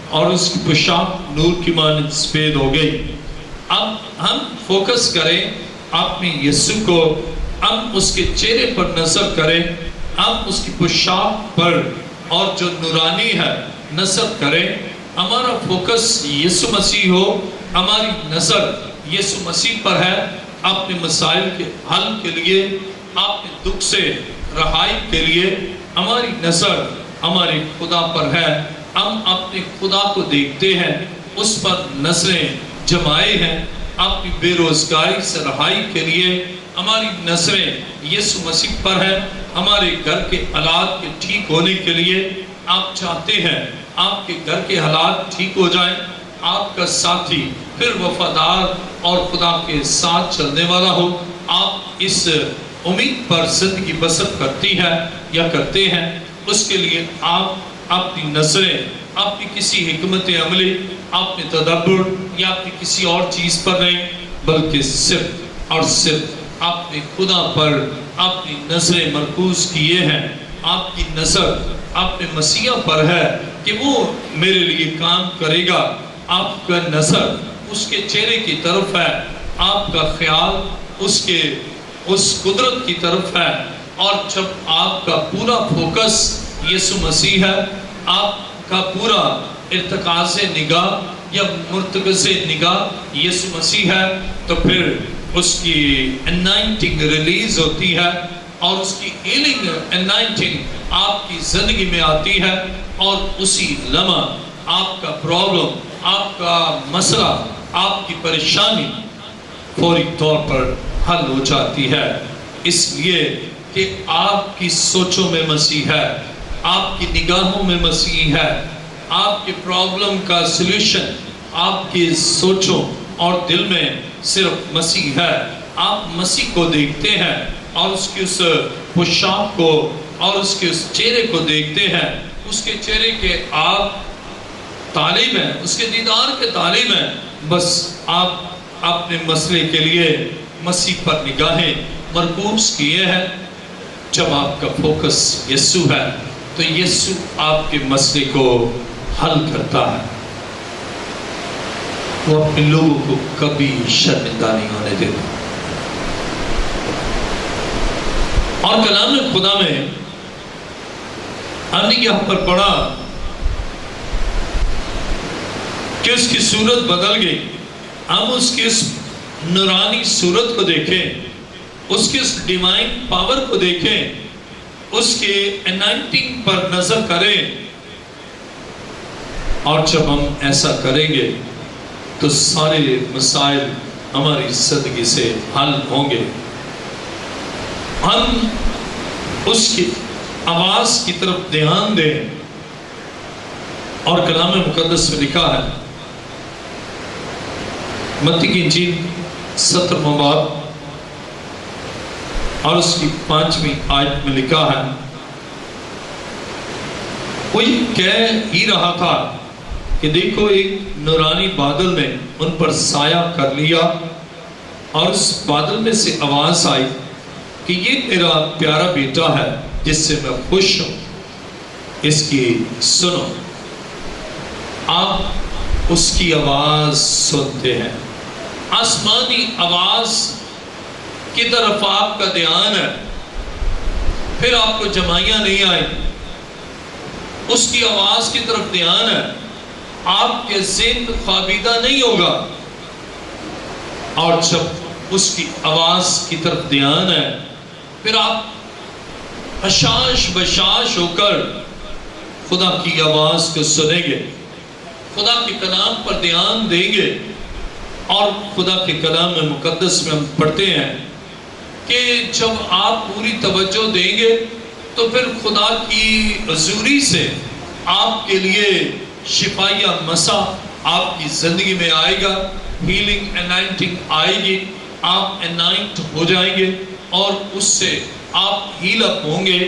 اور اس کی پوشاک نور کی مانند سفید ہو گئی۔ اب ہم فوکس کریں اپنے یسوع کو، ہم اس کے چہرے پر نظر کریں، ہم اس کی پوشاک پر اور جو نورانی ہے نظر کریں۔ ہمارا فوکس یسوع مسیح ہو، ہماری نظر یسوع مسیح پر ہے، اپنے مسائل کے حل کے لیے، اپنے دکھ سے رہائی کے لیے ہماری نظر ہمارے خدا پر ہے۔ ہم اپنے خدا کو دیکھتے ہیں، اس پر نظریں جمائے ہیں۔ اپنی بے روزگاری سے رہائی کے لیے ہماری نظریں یسوع مسیح پر ہیں۔ ہمارے گھر کے حالات کے ٹھیک ہونے کے لیے آپ چاہتے ہیں آپ کے گھر کے حالات ٹھیک ہو جائیں، آپ کا ساتھی پھر وفادار اور خدا کے ساتھ چلنے والا ہو۔ آپ اس امید پر زندگی بسر کرتی ہے یا کرتے ہیں، اس کے لیے آپ اپنی نظریں اپنی کسی حکمت عملی، اپنے تدبر یا اپنی کسی اور چیز پر نہیں، بلکہ صرف اور صرف اپنے خدا پر اپنی نظریں مرکوز کیے ہیں۔ آپ کی نظر اپنے مسیح پر ہے کہ وہ میرے لیے کام کرے گا۔ آپ کا نظر اس کے چہرے کی طرف ہے، آپ کا خیال اس قدرت کی طرف ہے، اور جب آپ کا پورا فوکس یسوع مسیح ہے، آپ کا پورا ارتکاز نگاہ یا مرتکز نگاہ یسوع مسیح ہے، تو پھر اس کی انائنٹنگ ریلیز ہوتی ہے اور اس کی ہیلنگ انائنٹنگ آپ کی زندگی میں آتی ہے، اور اسی لمحہ آپ کا پرابلم، آپ کا مسئلہ، آپ کی پریشانی فوری طور پر حل ہو جاتی ہے، اس لیے کہ آپ کی سوچوں میں مسیح ہے، آپ کی نگاہوں میں مسیح ہے۔ آپ کے پرابلم کا سلوشن آپ کی سوچوں اور دل میں صرف مسیح ہے۔ آپ مسیح کو دیکھتے ہیں اور اس کی اس پوشاک کو اور اس کے اس چہرے کو دیکھتے ہیں، اس کے چہرے کے آپ تعلیم ہے، اس کے دیدار کے تعلیم ہے۔ بس آپ اپنے مسئلے کے لیے مسیح پر نگاہیں مرکوز کیے ہیں۔ جب آپ کا فوکس یسوع ہے تو یسوع آپ کے مسئلے کو حل کرتا ہے۔ وہ اپنے لوگوں کو کبھی شرمندہ نہیں ہونے دیتا۔ اور کلام خدا میں ہم نے یہاں پر پڑھا کہ اس کی صورت بدل گئی۔ ہم اس کی اس نورانی صورت کو دیکھیں، اس کی اس ڈیوائن پاور کو دیکھیں، اس کے انائنٹنگ پر نظر کریں، اور جب ہم ایسا کریں گے تو سارے مسائل ہماری زندگی سے حل ہوں گے۔ ہم اس کی آواز کی طرف دھیان دیں، اور کلام مقدس میں لکھا ہے، متی کی انجیل 17واں باب اور اس کی 5ویں آیت میں لکھا ہے، کوئی کہہ ہی رہا تھا کہ دیکھو ایک نورانی بادل نے ان پر سایہ کر لیا، اور اس بادل میں سے آواز آئی کہ یہ میرا پیارا بیٹا ہے جس سے میں خوش ہوں، اس کی سنو۔ آپ اس کی آواز سنتے ہیں، آسمانی آواز کی طرف آپ کا دھیان ہے، پھر آپ کو جمائیاں نہیں آئیں، اس کی آواز کی طرف دھیان ہے، آپ کے ذہن خوابیدہ نہیں ہوگا، اور جب اس کی آواز کی طرف دھیان ہے پھر آپ حشاش بشاش ہو کر خدا کی آواز کو سنیں گے، خدا کے کلام پر دھیان دیں گے۔ اور خدا کے کلام میں مقدس میں ہم پڑھتے ہیں کہ جب آپ پوری توجہ دیں گے تو پھر خدا کی حضوری سے آپ کے لیے شفایہ مسا آپ کی زندگی میں آئے گا، ہیلنگ انائنٹنگ آئے گی، آپ انائنٹ ہو جائیں گے، اور اس سے آپ ہیل اپ ہوں گے۔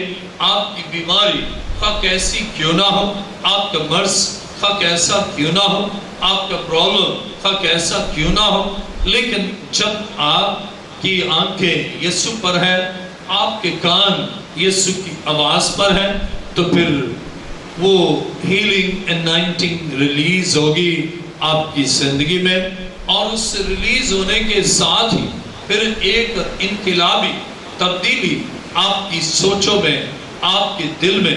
آپ کی بیماری خواہ کیسی کیوں نہ ہو، آپ کا مرض خواہ کیسا کیوں نہ ہو، آپ کا پرابلم خواہ کیسا کیوں نہ ہو، لیکن جب آپ کی آنکھیں یسوع پر ہے، آپ کے کان یسوع کی آواز پر ہے، تو پھر وہ ہیلنگ انائنٹنگ ریلیز ہوگی آپ کی زندگی میں، اور اس سے ریلیز ہونے کے ساتھ ہی پھر ایک انقلابی تبدیلی آپ کی سوچوں میں، آپ کے دل میں،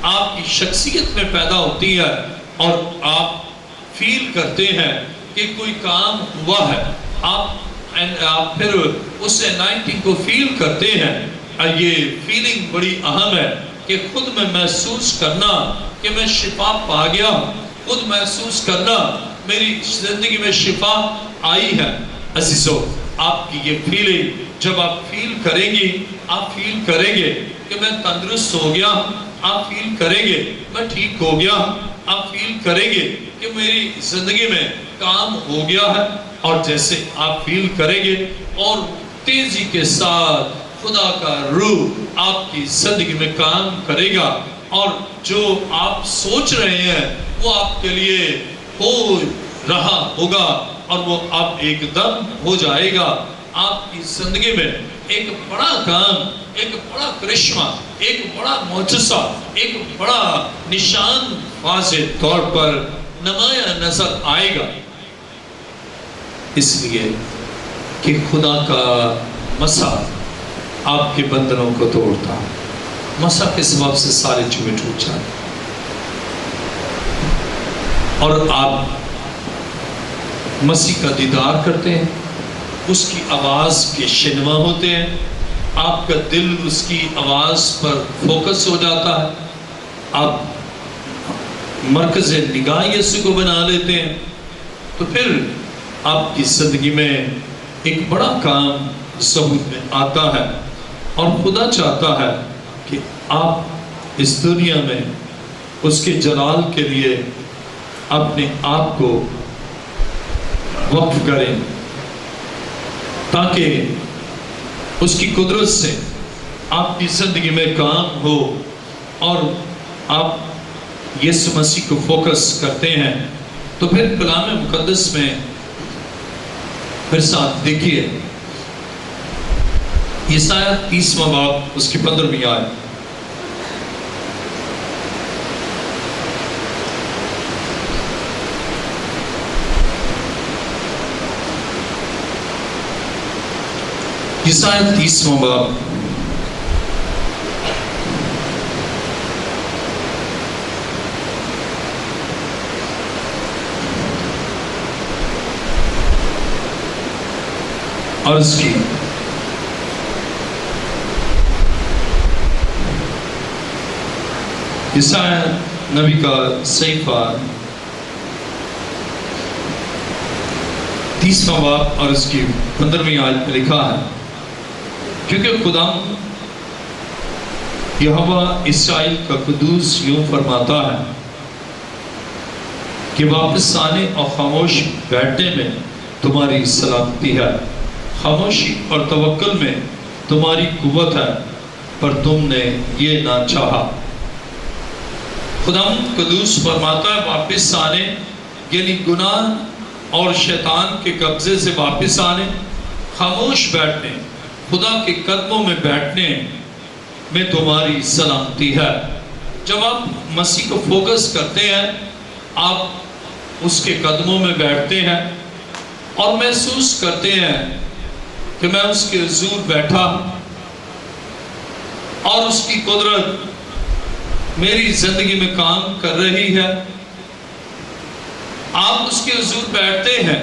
آپ کی شخصیت میں پیدا ہوتی ہے، اور آپ فیل کرتے ہیں کہ کوئی کام ہوا ہے، آپ پھر اس انائنٹنگ کو فیل کرتے ہیں۔ یہ فیلنگ بڑی اہم ہے کہ خود میں محسوس کرنا کہ میں شفا پا گیا، خود محسوس کرنا میری زندگی میں شفا آئی ہے۔ عزیزو، آپ کی یہ فیلنگ جب آپ فیل کریں گی، آپ فیل کریں گے کہ میں تندرست ہو گیا، آپ فیل کریں گے میں ٹھیک ہو گیا، آپ فیل کریں گے کہ میری زندگی میں کام ہو گیا ہے، اور جیسے آپ فیل کریں گے اور تیزی کے ساتھ خدا کا روح آپ کی زندگی میں کام کرے گا، اور جو آپ سوچ رہے ہیں وہ آپ کے لیے ہو رہا ہوگا، اور وہ اب ایک دم ہو جائے گا۔ آپ کی زندگی میں ایک بڑا کام، ایک بڑا کرشمہ، ایک بڑا معجزہ، ایک بڑا نشان واضح طور پر نمایاں نظر آئے گا، اس لیے کہ خدا کا مسا آپ کے بندنوں کو توڑتا، مسا کے سبب سے سارے چوبے ٹوٹ جاتے، اور آپ مسیح کا دیدار کرتے ہیں، اس کی آواز کے شنوا ہوتے ہیں، آپ کا دل اس کی آواز پر فوکس ہو جاتا ہے، آپ مرکز نگاہ یسوع کو بنا لیتے ہیں، تو پھر آپ کی زندگی میں ایک بڑا کام ظہور میں آتا ہے، اور خدا چاہتا ہے کہ آپ اس دنیا میں اس کے جلال کے لیے اپنے آپ کو وقف کریں، تاکہ اس کی قدرت سے آپ کی زندگی میں کام ہو، اور آپ یسوع مسیح کو فوکس کرتے ہیں۔ تو پھر کلام مقدس میں پھر ساتھ دیکھیے یسایہ 30واں باب اس کی 15ویں آیت۔ یسایہ 30واں باب عرض کی، یسایہ نبی کا صحیفہ 30واں باب اور اس کی 15ویں آیت میں لکھا ہے، کیونکہ خدا یہوہ اسرائیل کا قدوس یوں فرماتا ہے کہ واپس آنے اور خاموش بیٹھنے میں تمہاری سلامتی ہے، خاموشی اور توکل میں تمہاری قوت ہے، پر تم نے یہ نہ چاہا۔ خدا قدوس فرماتا ہے واپس آنے، یعنی گناہ اور شیطان کے قبضے سے واپس آنے، خاموش بیٹھنے، خدا کے قدموں میں بیٹھنے میں تمہاری سلامتی ہے۔ جب آپ مسیح کو فوکس کرتے ہیں، آپ اس کے قدموں میں بیٹھتے ہیں اور محسوس کرتے ہیں کہ میں اس کے حضور بیٹھا اور اس کی قدرت میری زندگی میں کام کر رہی ہے۔ آپ اس کے حضور بیٹھتے ہیں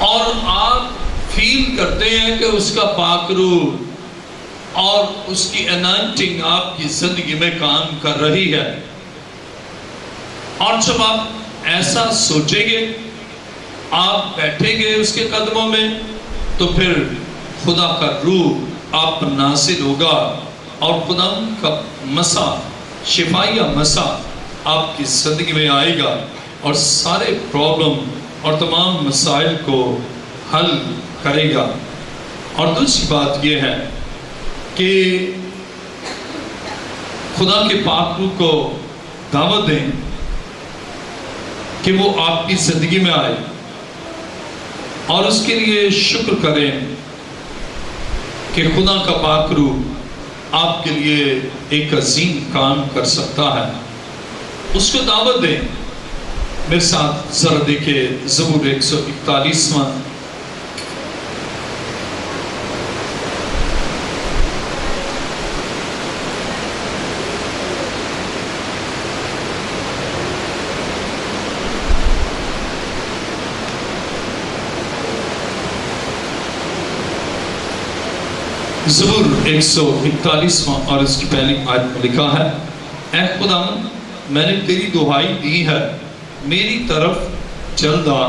اور آپ فیل کرتے ہیں کہ اس کا پاک روح اور اس کی انائنٹنگ آپ کی زندگی میں کام کر رہی ہے، اور جب آپ ایسا سوچیں گے، آپ بیٹھیں گے اس کے قدموں میں، تو پھر خدا کا روح آپ پر نازل ہوگا، اور خدا کا مسا، شفائیہ مسا آپ کی زندگی میں آئے گا، اور سارے پرابلم اور تمام مسائل کو حل کرے گا۔ اور دوسری بات یہ ہے کہ خدا کے پاک روح کو دعوت دیں کہ وہ آپ کی زندگی میں آئے، اور اس کے لیے شکر کریں کہ خدا کا پاک روح آپ کے لیے ایک عظیم کام کر سکتا ہے۔ اس کو دعوت دیں۔ میرے ساتھ ذرا دیکھیں زبور 141۔ زبور 141 اور اس کی پہلی آیت میں لکھا ہے، اے خدا میں نے تیری دہائی دی ہے، میری طرف جلد آ۔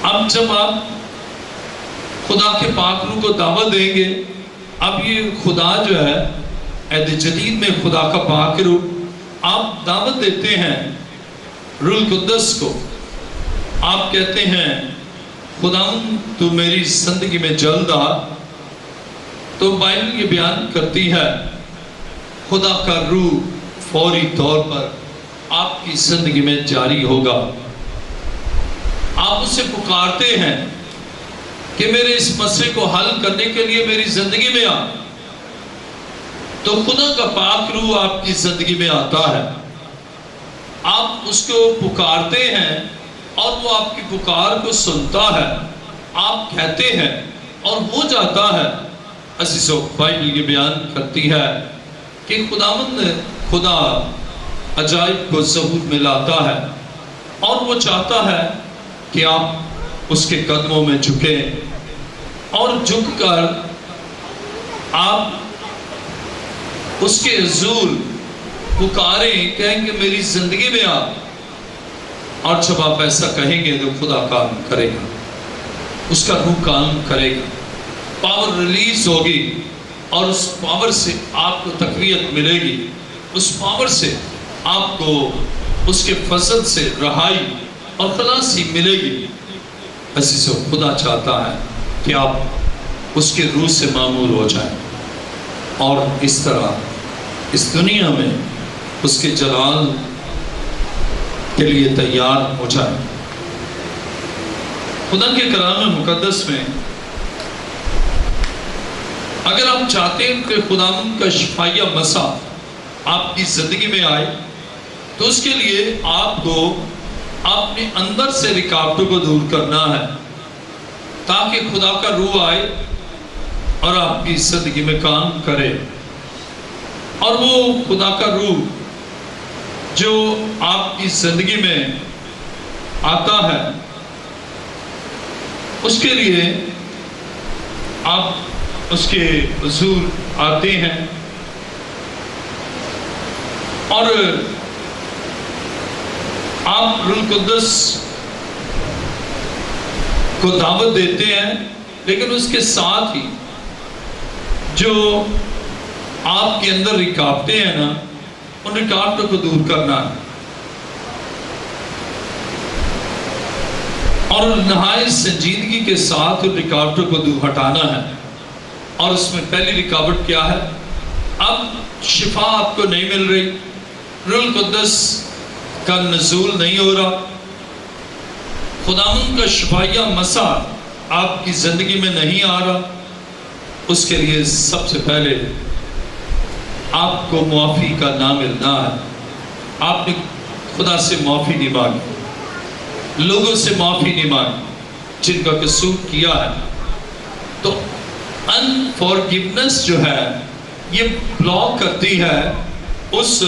اب جب آپ خدا کے پاک روح کو دعوت دیں گے، اب یہ خدا جو ہے عہد جدید میں خدا کا پاک روح آپ دعوت دیتے ہیں روح القدس کو، آپ کہتے ہیں خدا تو میری زندگی میں جلد آ۔ تو بائبل یہ بیان کرتی ہے خدا کا روح فوری طور پر آپ کی زندگی میں جاری ہوگا۔ آپ اسے پکارتے ہیں کہ میرے اس مسئلے کو حل کرنے کے لیے میری زندگی میں آ، تو خدا کا پاک روح آپ کی زندگی میں آتا ہے۔ آپ اس کو پکارتے ہیں اور وہ آپ کی پکار کو سنتا ہے، آپ کہتے ہیں اور ہو جاتا ہے۔ عزیزو، بائبل یہ بیان کرتی ہے کہ خدا عجائب کو ظہور میں لاتا ہے، اور وہ چاہتا ہے کہ آپ اس کے قدموں میں جھکیں، اور جھک کر آپ اس کے حضور پکاریں، کہیں کہ میری زندگی میں آ۔ اور جب آپ ایسا کہیں گے تو خدا کام کرے گا، اس کا روح کام کرے گا، پاور ریلیز ہوگی، اور اس پاور سے آپ کو تقویت ملے گی، اس پاور سے آپ کو اس کے فضل سے رہائی اور خلاصی ملے گی۔ عزیزو، خدا چاہتا ہے کہ آپ اس کے روح سے معمور ہو جائیں، اور اس طرح اس دنیا میں اس کے جلال کے لیے تیار ہو جائیں۔ خدا کے کلام مقدس میں اگر آپ چاہتے ہیں کہ خداوند کا شفائیہ مسا آپ کی زندگی میں آئے، تو اس کے لیے آپ کو اپنے اندر سے رکاوٹوں کو دور کرنا ہے، تاکہ خدا کا روح آئے اور آپ کی زندگی میں کام کرے۔ اور وہ خدا کا روح جو آپ کی زندگی میں آتا ہے، اس کے لیے آپ اس کے حضور آتے ہیں، اور آپ روح القدس کو دعوت دیتے ہیں، لیکن اس کے ساتھ ہی جو آپ کے اندر رکاوٹیں ہیں نا، ان رکاوٹوں کو دور کرنا ہے، اور نہایت سنجیدگی کے ساتھ ان رکاوٹوں کو دور ہٹانا ہے۔ اور اس میں پہلی رکاوٹ کیا ہے؟ اب شفا آپ کو نہیں مل رہی، روح القدس کا نزول نہیں ہو رہا، خداوند کا شفائیہ مسا آپ کی زندگی میں نہیں آ رہا۔ اس کے لیے سب سے پہلے آپ کو معافی کا نام ملنا ہے۔ آپ نے خدا سے معافی نہیں مانگی، لوگوں سے معافی نہیں مانگی جن کا قصور کیا ہے، تو انفارگیونیس جو ہے یہ بلاک کرتی ہے اس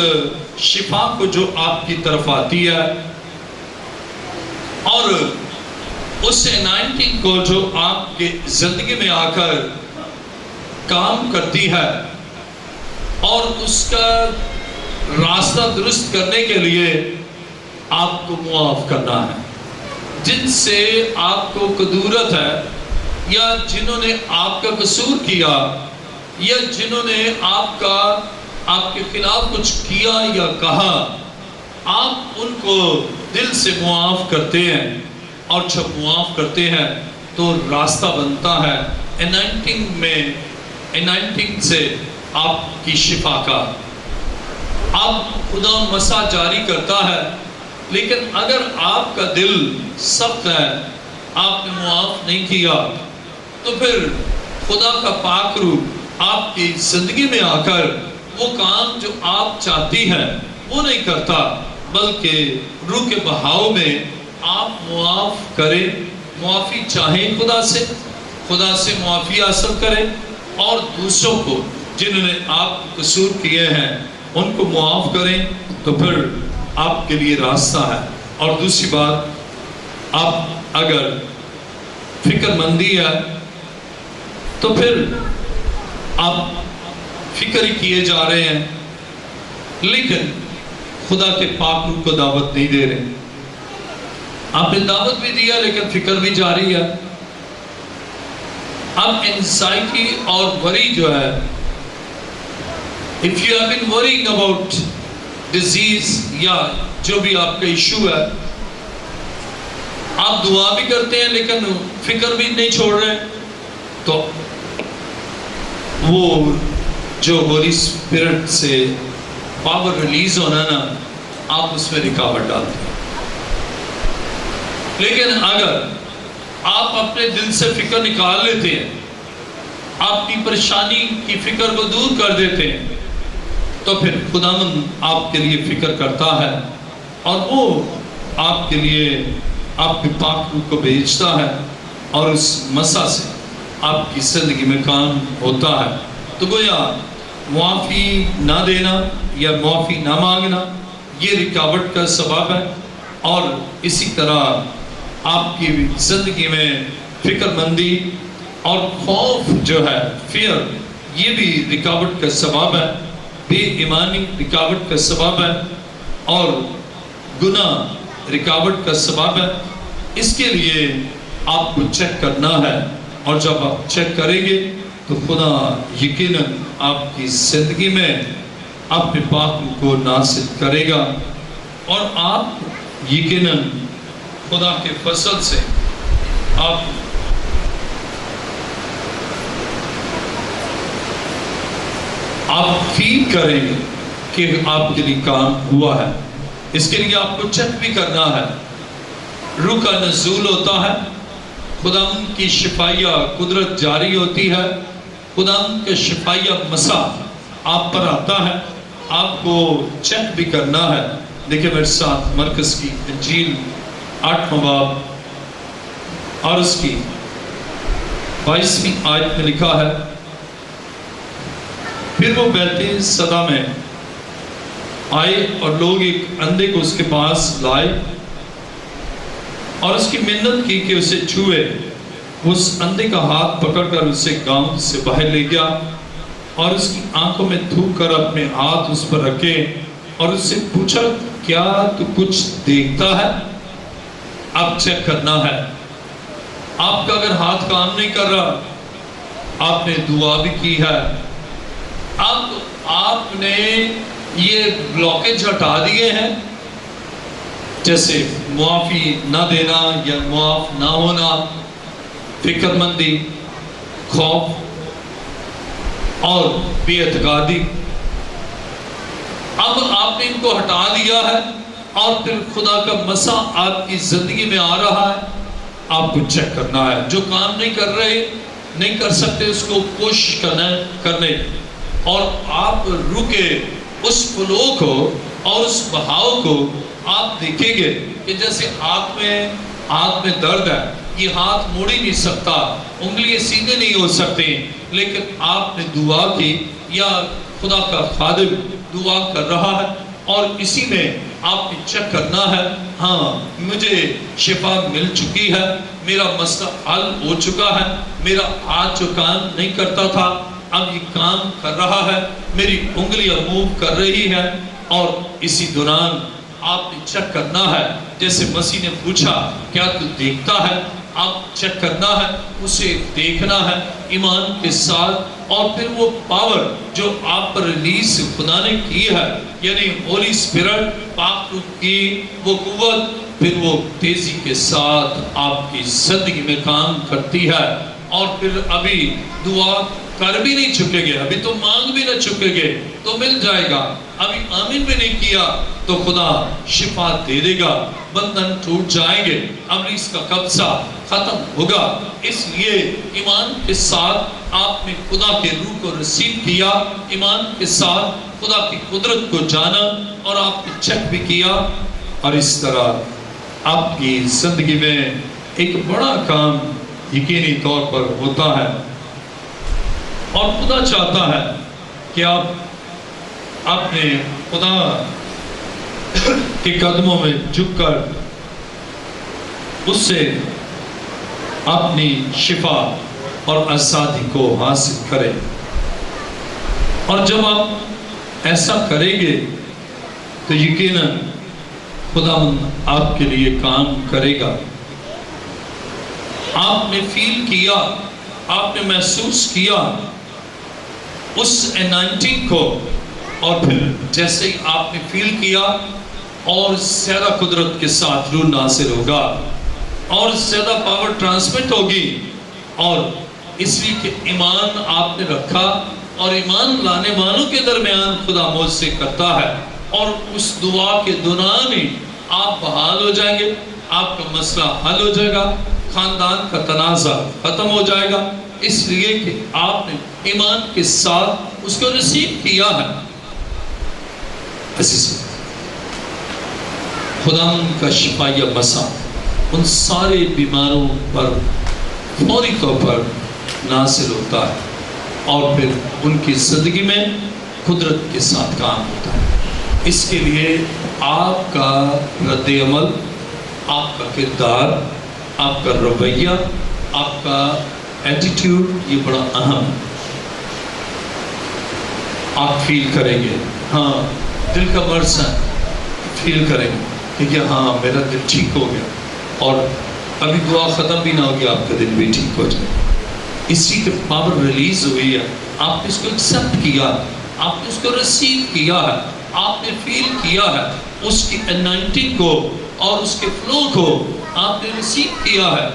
شفا کو جو آپ کی طرف آتی ہے، اور اس انائنٹنگ کو جو آپ کے زندگی میں آ کر کام کرتی ہے، اور اس کا راستہ درست کرنے کے لیے آپ کو معاف کرنا ہے۔ جن سے آپ کو قدورت ہے، یا جنہوں نے آپ کا قصور کیا، یا جنہوں نے آپ کے خلاف کچھ کیا یا کہا، آپ ان کو دل سے معاف کرتے ہیں، اور جب معاف کرتے ہیں تو راستہ بنتا ہے انائنٹنگ سے آپ کی شفا کا۔ اب خدا مسا جاری کرتا ہے لیکن اگر آپ کا دل سخت ہے، آپ نے معاف نہیں کیا، تو پھر خدا کا پاک روح آپ کی زندگی میں آ کر وہ کام جو آپ چاہتی ہیں وہ نہیں کرتا، بلکہ روح کے بہاؤ میں آپ معاف کریں، معافی چاہیں خدا سے معافی حاصل کریں، اور دوسروں کو جنہوں نے آپ کو قصور کیے ہیں ان کو معاف کریں، تو پھر آپ کے لیے راستہ ہے۔ اور دوسری بات، آپ اگر فکر مندی ہے تو پھر آپ فکر ہی کیے جا رہے ہیں، لیکن خدا کے پاک روح کو دعوت نہیں دے رہے۔ آپ نے دعوت بھی دیا لیکن فکر بھی جاری ہے۔ اب انزائٹی اور وری جو ہے، if you have been worrying about disease یا جو بھی آپ کا ایشو ہے، آپ دعا بھی کرتے ہیں لیکن فکر بھی نہیں چھوڑ رہے، تو وہ جو ہولی اسپرٹ سے پاور ریلیز ہونا نا، آپ اس میں رکاوٹ ڈالتے ہیں۔ لیکن اگر آپ اپنے دل سے فکر نکال لیتے ہیں، آپ کی پریشانی کی فکر کو دور کر دیتے ہیں، تو پھر خداوند آپ کے لیے فکر کرتا ہے، اور وہ آپ کے لیے آپ کے پاک روح کو بھیجتا ہے، اور اس مسا سے آپ کی زندگی میں کام ہوتا ہے۔ تو گویا معافی نہ دینا یا معافی نہ مانگنا یہ رکاوٹ کا سبب ہے، اور اسی طرح آپ کی زندگی میں فکر مندی اور خوف جو ہے، فیئر، یہ بھی رکاوٹ کا سبب ہے، بے ایمانی رکاوٹ کا سبب ہے، اور گناہ رکاوٹ کا سبب ہے۔ اس کے لیے آپ کو چیک کرنا ہے، اور جب آپ چیک کریں گے تو خدا یقیناً آپ کی زندگی میں اپنے پاک روح کو نازل کرے گا، اور آپ یقیناً خدا کے فضل سے آپ فیل کریں گے کہ آپ کے لیے کام ہوا ہے۔ اس کے لیے آپ کو چیک بھی کرنا ہے۔ روح کا نزول ہوتا ہے، خداوند کی شفائیہ قدرت جاری ہوتی ہے، خداوند کا شفائیہ مسا آپ پر آتا ہے، آپ کو چیک بھی کرنا ہے۔ دیکھیں میرے ساتھ مرکز کی انجیل 8واں باب اور اس کی 22ویں آیت میں لکھا ہے، پھر وہ بیت صدا میں آئے اور لوگ ایک اندھے کو اس کے پاس لائے اور اس کی منت کی کہ اسے چھوئے۔ اس اندھے کا ہاتھ پکڑ کر اسے گاؤں سے باہر لے گیا اور اس کی آنکھوں میں تھوک کر اپنے ہاتھ اس پر رکھے اور اس سے پوچھا، کیا تو کچھ دیکھتا ہے؟ اب چیک کرنا ہے۔ آپ کا اگر ہاتھ کام نہیں کر رہا، آپ نے دعا بھی کی ہے، اب آپ نے یہ بلاکیج ہٹا دیے ہیں، جیسے معافی نہ دینا یا معاف نہ ہونا، فکر مندی، خوف اور بے اعتقادی، اب آپ نے ان کو ہٹا دیا ہے، اور پھر خدا کا مسا آپ کی زندگی میں آ رہا ہے۔ آپ کو چیک کرنا ہے، جو کام نہیں کر رہے، نہیں کر سکتے، اس کو کوشش کرنے، اور آپ روح کے اس فلو کو اور اس بہاؤ کو آپ دیکھیں گے کہ جیسے ہاتھ میں درد ہے، یہ ہاتھ موڑ ہی نہیں سکتا، انگلیاں سیدھے نہیں ہو سکتے، لیکن آپ نے دعا کی یا خدا کا خادم دعا کر رہا ہے، اور اسی میں آپ نے چیک کرنا ہے، ہاں مجھے شفا مل چکی ہے، میرا مسئلہ حل ہو چکا ہے، میرا ہاتھ جو کام نہیں کرتا تھا اب یہ کام کر رہا ہے، میری انگلیاں موو کر رہی ہے۔ اور اسی دوران آپ نے چیک کرنا ہے، جیسے مسیح نے پوچھا کیا تو دیکھتا ہے، آپ چیک کرنا ہے، اسے دیکھنا ہے ایمان کے ساتھ، اور پھر وہ پاور جو آپ پر ریلیز خدا نے کی ہے، یعنی ہولی اسپرٹ، پاک روح کی وہ قوت، پھر وہ تیزی کے ساتھ آپ کی زندگی میں کام کرتی ہے۔ اور پھر ابھی دعا کر بھی نہیں چکے گے، ابھی تو مانگ بھی نہ چکے گے تو مل جائے گا، ابھی آمین بھی نہیں کیا تو خدا شفا دے دے گا، بندھن ٹوٹ جائیں گے، ابلیس کا قبضہ ختم ہوگا۔ اس لیے ایمان کے ساتھ آپ نے خدا کے روح کو رسیو کیا، ایمان کے ساتھ خدا کی قدرت کو جانا اور آپ نے چیک بھی کیا، اور اس طرح آپ کی زندگی میں ایک بڑا کام یقینی طور پر ہوتا ہے، اور خدا چاہتا ہے کہ آپ اپنے خدا کے قدموں میں جھک کر اس سے اپنی شفا اور آزادی کو حاصل کریں، اور جب آپ ایسا کریں گے تو یقیناً خدا آپ کے لیے کام کرے گا۔ آپ نے فیل کیا، آپ نے محسوس کیا اس انائنٹنگ کو، اور پھر جیسے ہی آپ نے فیل کیا اور زیادہ قدرت کے ساتھ روح نازل ہوگا اور زیادہ پاور ٹرانسمٹ ہوگی، اور اس لیے کہ ایمان آپ نے رکھا، اور ایمان لانے والوں کے درمیان خدا معجزے کرتا ہے، اور اس دعا کے دوران ہی آپ بحال ہو جائیں گے، آپ کا مسئلہ حل ہو جائے گا، خاندان کا تنازع ختم ہو جائے گا، اس لیے کہ آپ نے ایمان کے ساتھ اس کو رسیو کیا ہے۔ خدا کا شفایہ مسا ان سارے بیماروں پر فوری طور پر نازل ہوتا ہے، اور پھر ان کی زندگی میں قدرت کے ساتھ کام ہوتا ہے۔ اس کے لیے آپ کا رد عمل، آپ کا کردار، آپ کا رویہ، آپ کا ایٹیٹیوڈ یہ بڑا اہم ہے۔ آپ فیل کریں گے، ہاں دل کا مرض ہے، فیل کریں گے کہ ہاں میرا دل ٹھیک ہو گیا، اور ابھی دعا ختم بھی نہ ہوگی آپ کا دل بھی ٹھیک ہو جائے، اسی کے پاور ریلیز ہوئی ہے، آپ نے اس کو ایکسپٹ کیا، آپ نے اس کو ریسیو کیا ہے، آپ نے فیل کیا ہے اس کی انائنٹنگ کو اور اس کے فلو کو آپ نے ریسیو کیا ہے،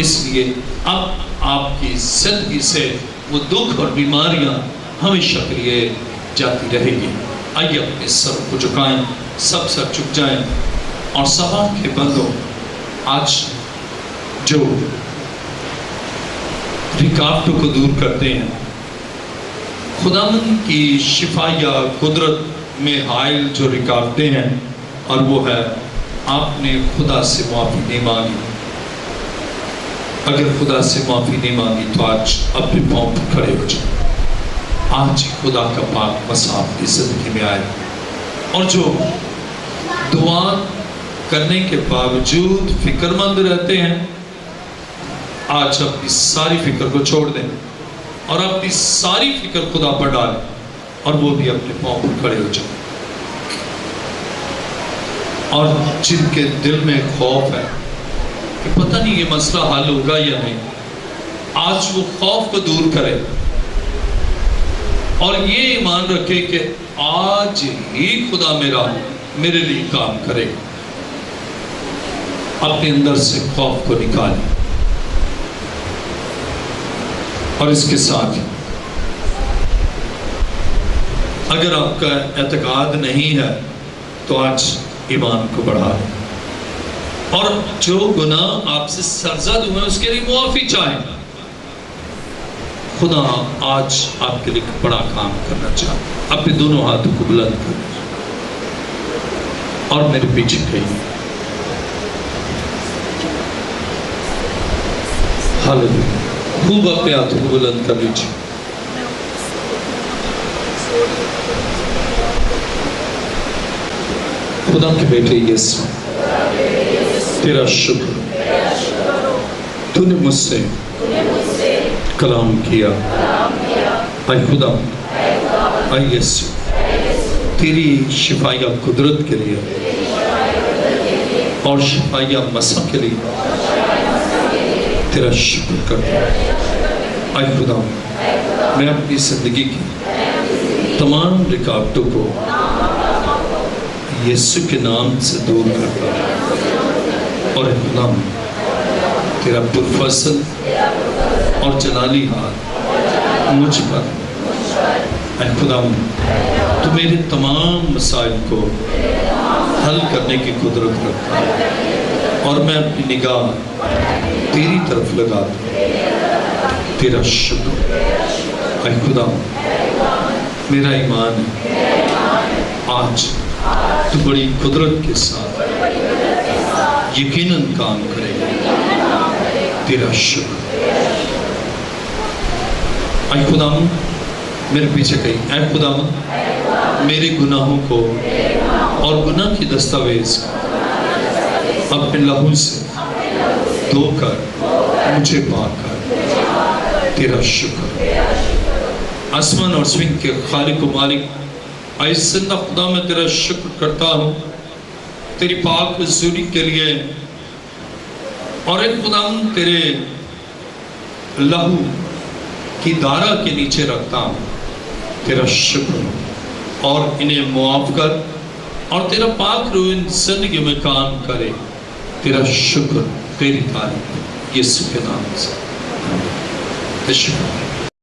اس لیے اب آپ کی زندگی سے وہ دکھ اور بیماریاں ہمیشہ کے لیے جاتی رہے گی۔ آئیے اپنے سر کو جھکائیں، سب سر جھک جائیں، اور سب آنکھیں بند ہو۔ آج جو رکاوٹوں کو دور کرتے ہیں، خداوند کی شفا یا قدرت میں حائل جو رکاوٹیں ہیں، اور وہ ہے آپ نے خدا سے معافی نہیں مانگی۔ اگر خدا سے معافی نہیں مانگی تو آج اپنے پاؤں پر کھڑے ہو جائیں، آج خدا کا پاک مسا آپ کی زندگی میں آئے، اور جو دعا کرنے کے باوجود فکر مند رہتے ہیں، آج اپنی ساری فکر کو چھوڑ دیں اور اپنی ساری فکر خدا پر ڈالیں، اور وہ بھی اپنے پاؤں پر کھڑے ہو جائیں۔ اور جن کے دل میں خوف ہے کہ پتہ نہیں یہ مسئلہ حل ہوگا یا نہیں، آج وہ خوف کو دور کرے اور یہ ایمان رکھے کہ آج ہی خدا میرے لیے کام کرے، اپنے اندر سے خوف کو نکالے۔ اور اس کے ساتھ اگر آپ کا اعتقاد نہیں ہے تو آج ایمان کو بڑھائیں، اور جو گناہ آپ سے سرزد ہوئے اس کے لیے معافی چاہیں۔ خدا آج آپ کے لیے بڑا کام کرنا چاہتا ہے۔ اپنے دونوں ہاتھوں کو بلند کریں اور میرے پیچھے کہیں، ہاللیلویا۔ خوب اپنے ہاتھوں کو بلند کر لیجیے۔ خدا کے بیٹے یسوع، تیرا شکر، تو نے مجھ سے کلام کیا۔ اے خدا، اے یسوع، تیری شفایہ قدرت کے لیے اور شفایہ مسا کے لیے تیرا شکر کرتا ہوں۔ اے خدا، میں اپنی زندگی کی تمام رکاوٹوں کو یسوع کے نام سے دور کرتا ہوں، اور اے خدا تیرا پرفضل اور جلالی ہاتھ مجھ پر اے خدا تو میرے تمام مسائل کو حل کرنے کی قدرت رکھتا ہے اور میں اپنی نگاہ تیری طرف لگاتا ہوں. تیرا شکر اے خدا میرا ایمان ہے آج تو بڑی قدرت کے ساتھ یقیناً کام کرے گا. تیرا شکر اے خدا میرے پیچھے کہیں اے خدا میرے گناہوں کو اور گناہ کی دستاویز اپنے لہو سے دھو کر مجھے پاک کر. تیرا شکر آسمان اور زمین کے خالق و مالک اے زندہ خدا میں تیرا شکر کرتا ہوں تیری پاک حضوری کے لیے اور ایک خدا تیرے لہو کی دارہ کے نیچے رکھتا ہوں. تیرا شکر اور انہیں معاف کر اور تیرا پاک روح ان زندگی میں کام کرے. تیرا شکر تیری تعریف یسوع کے نام سے. شکر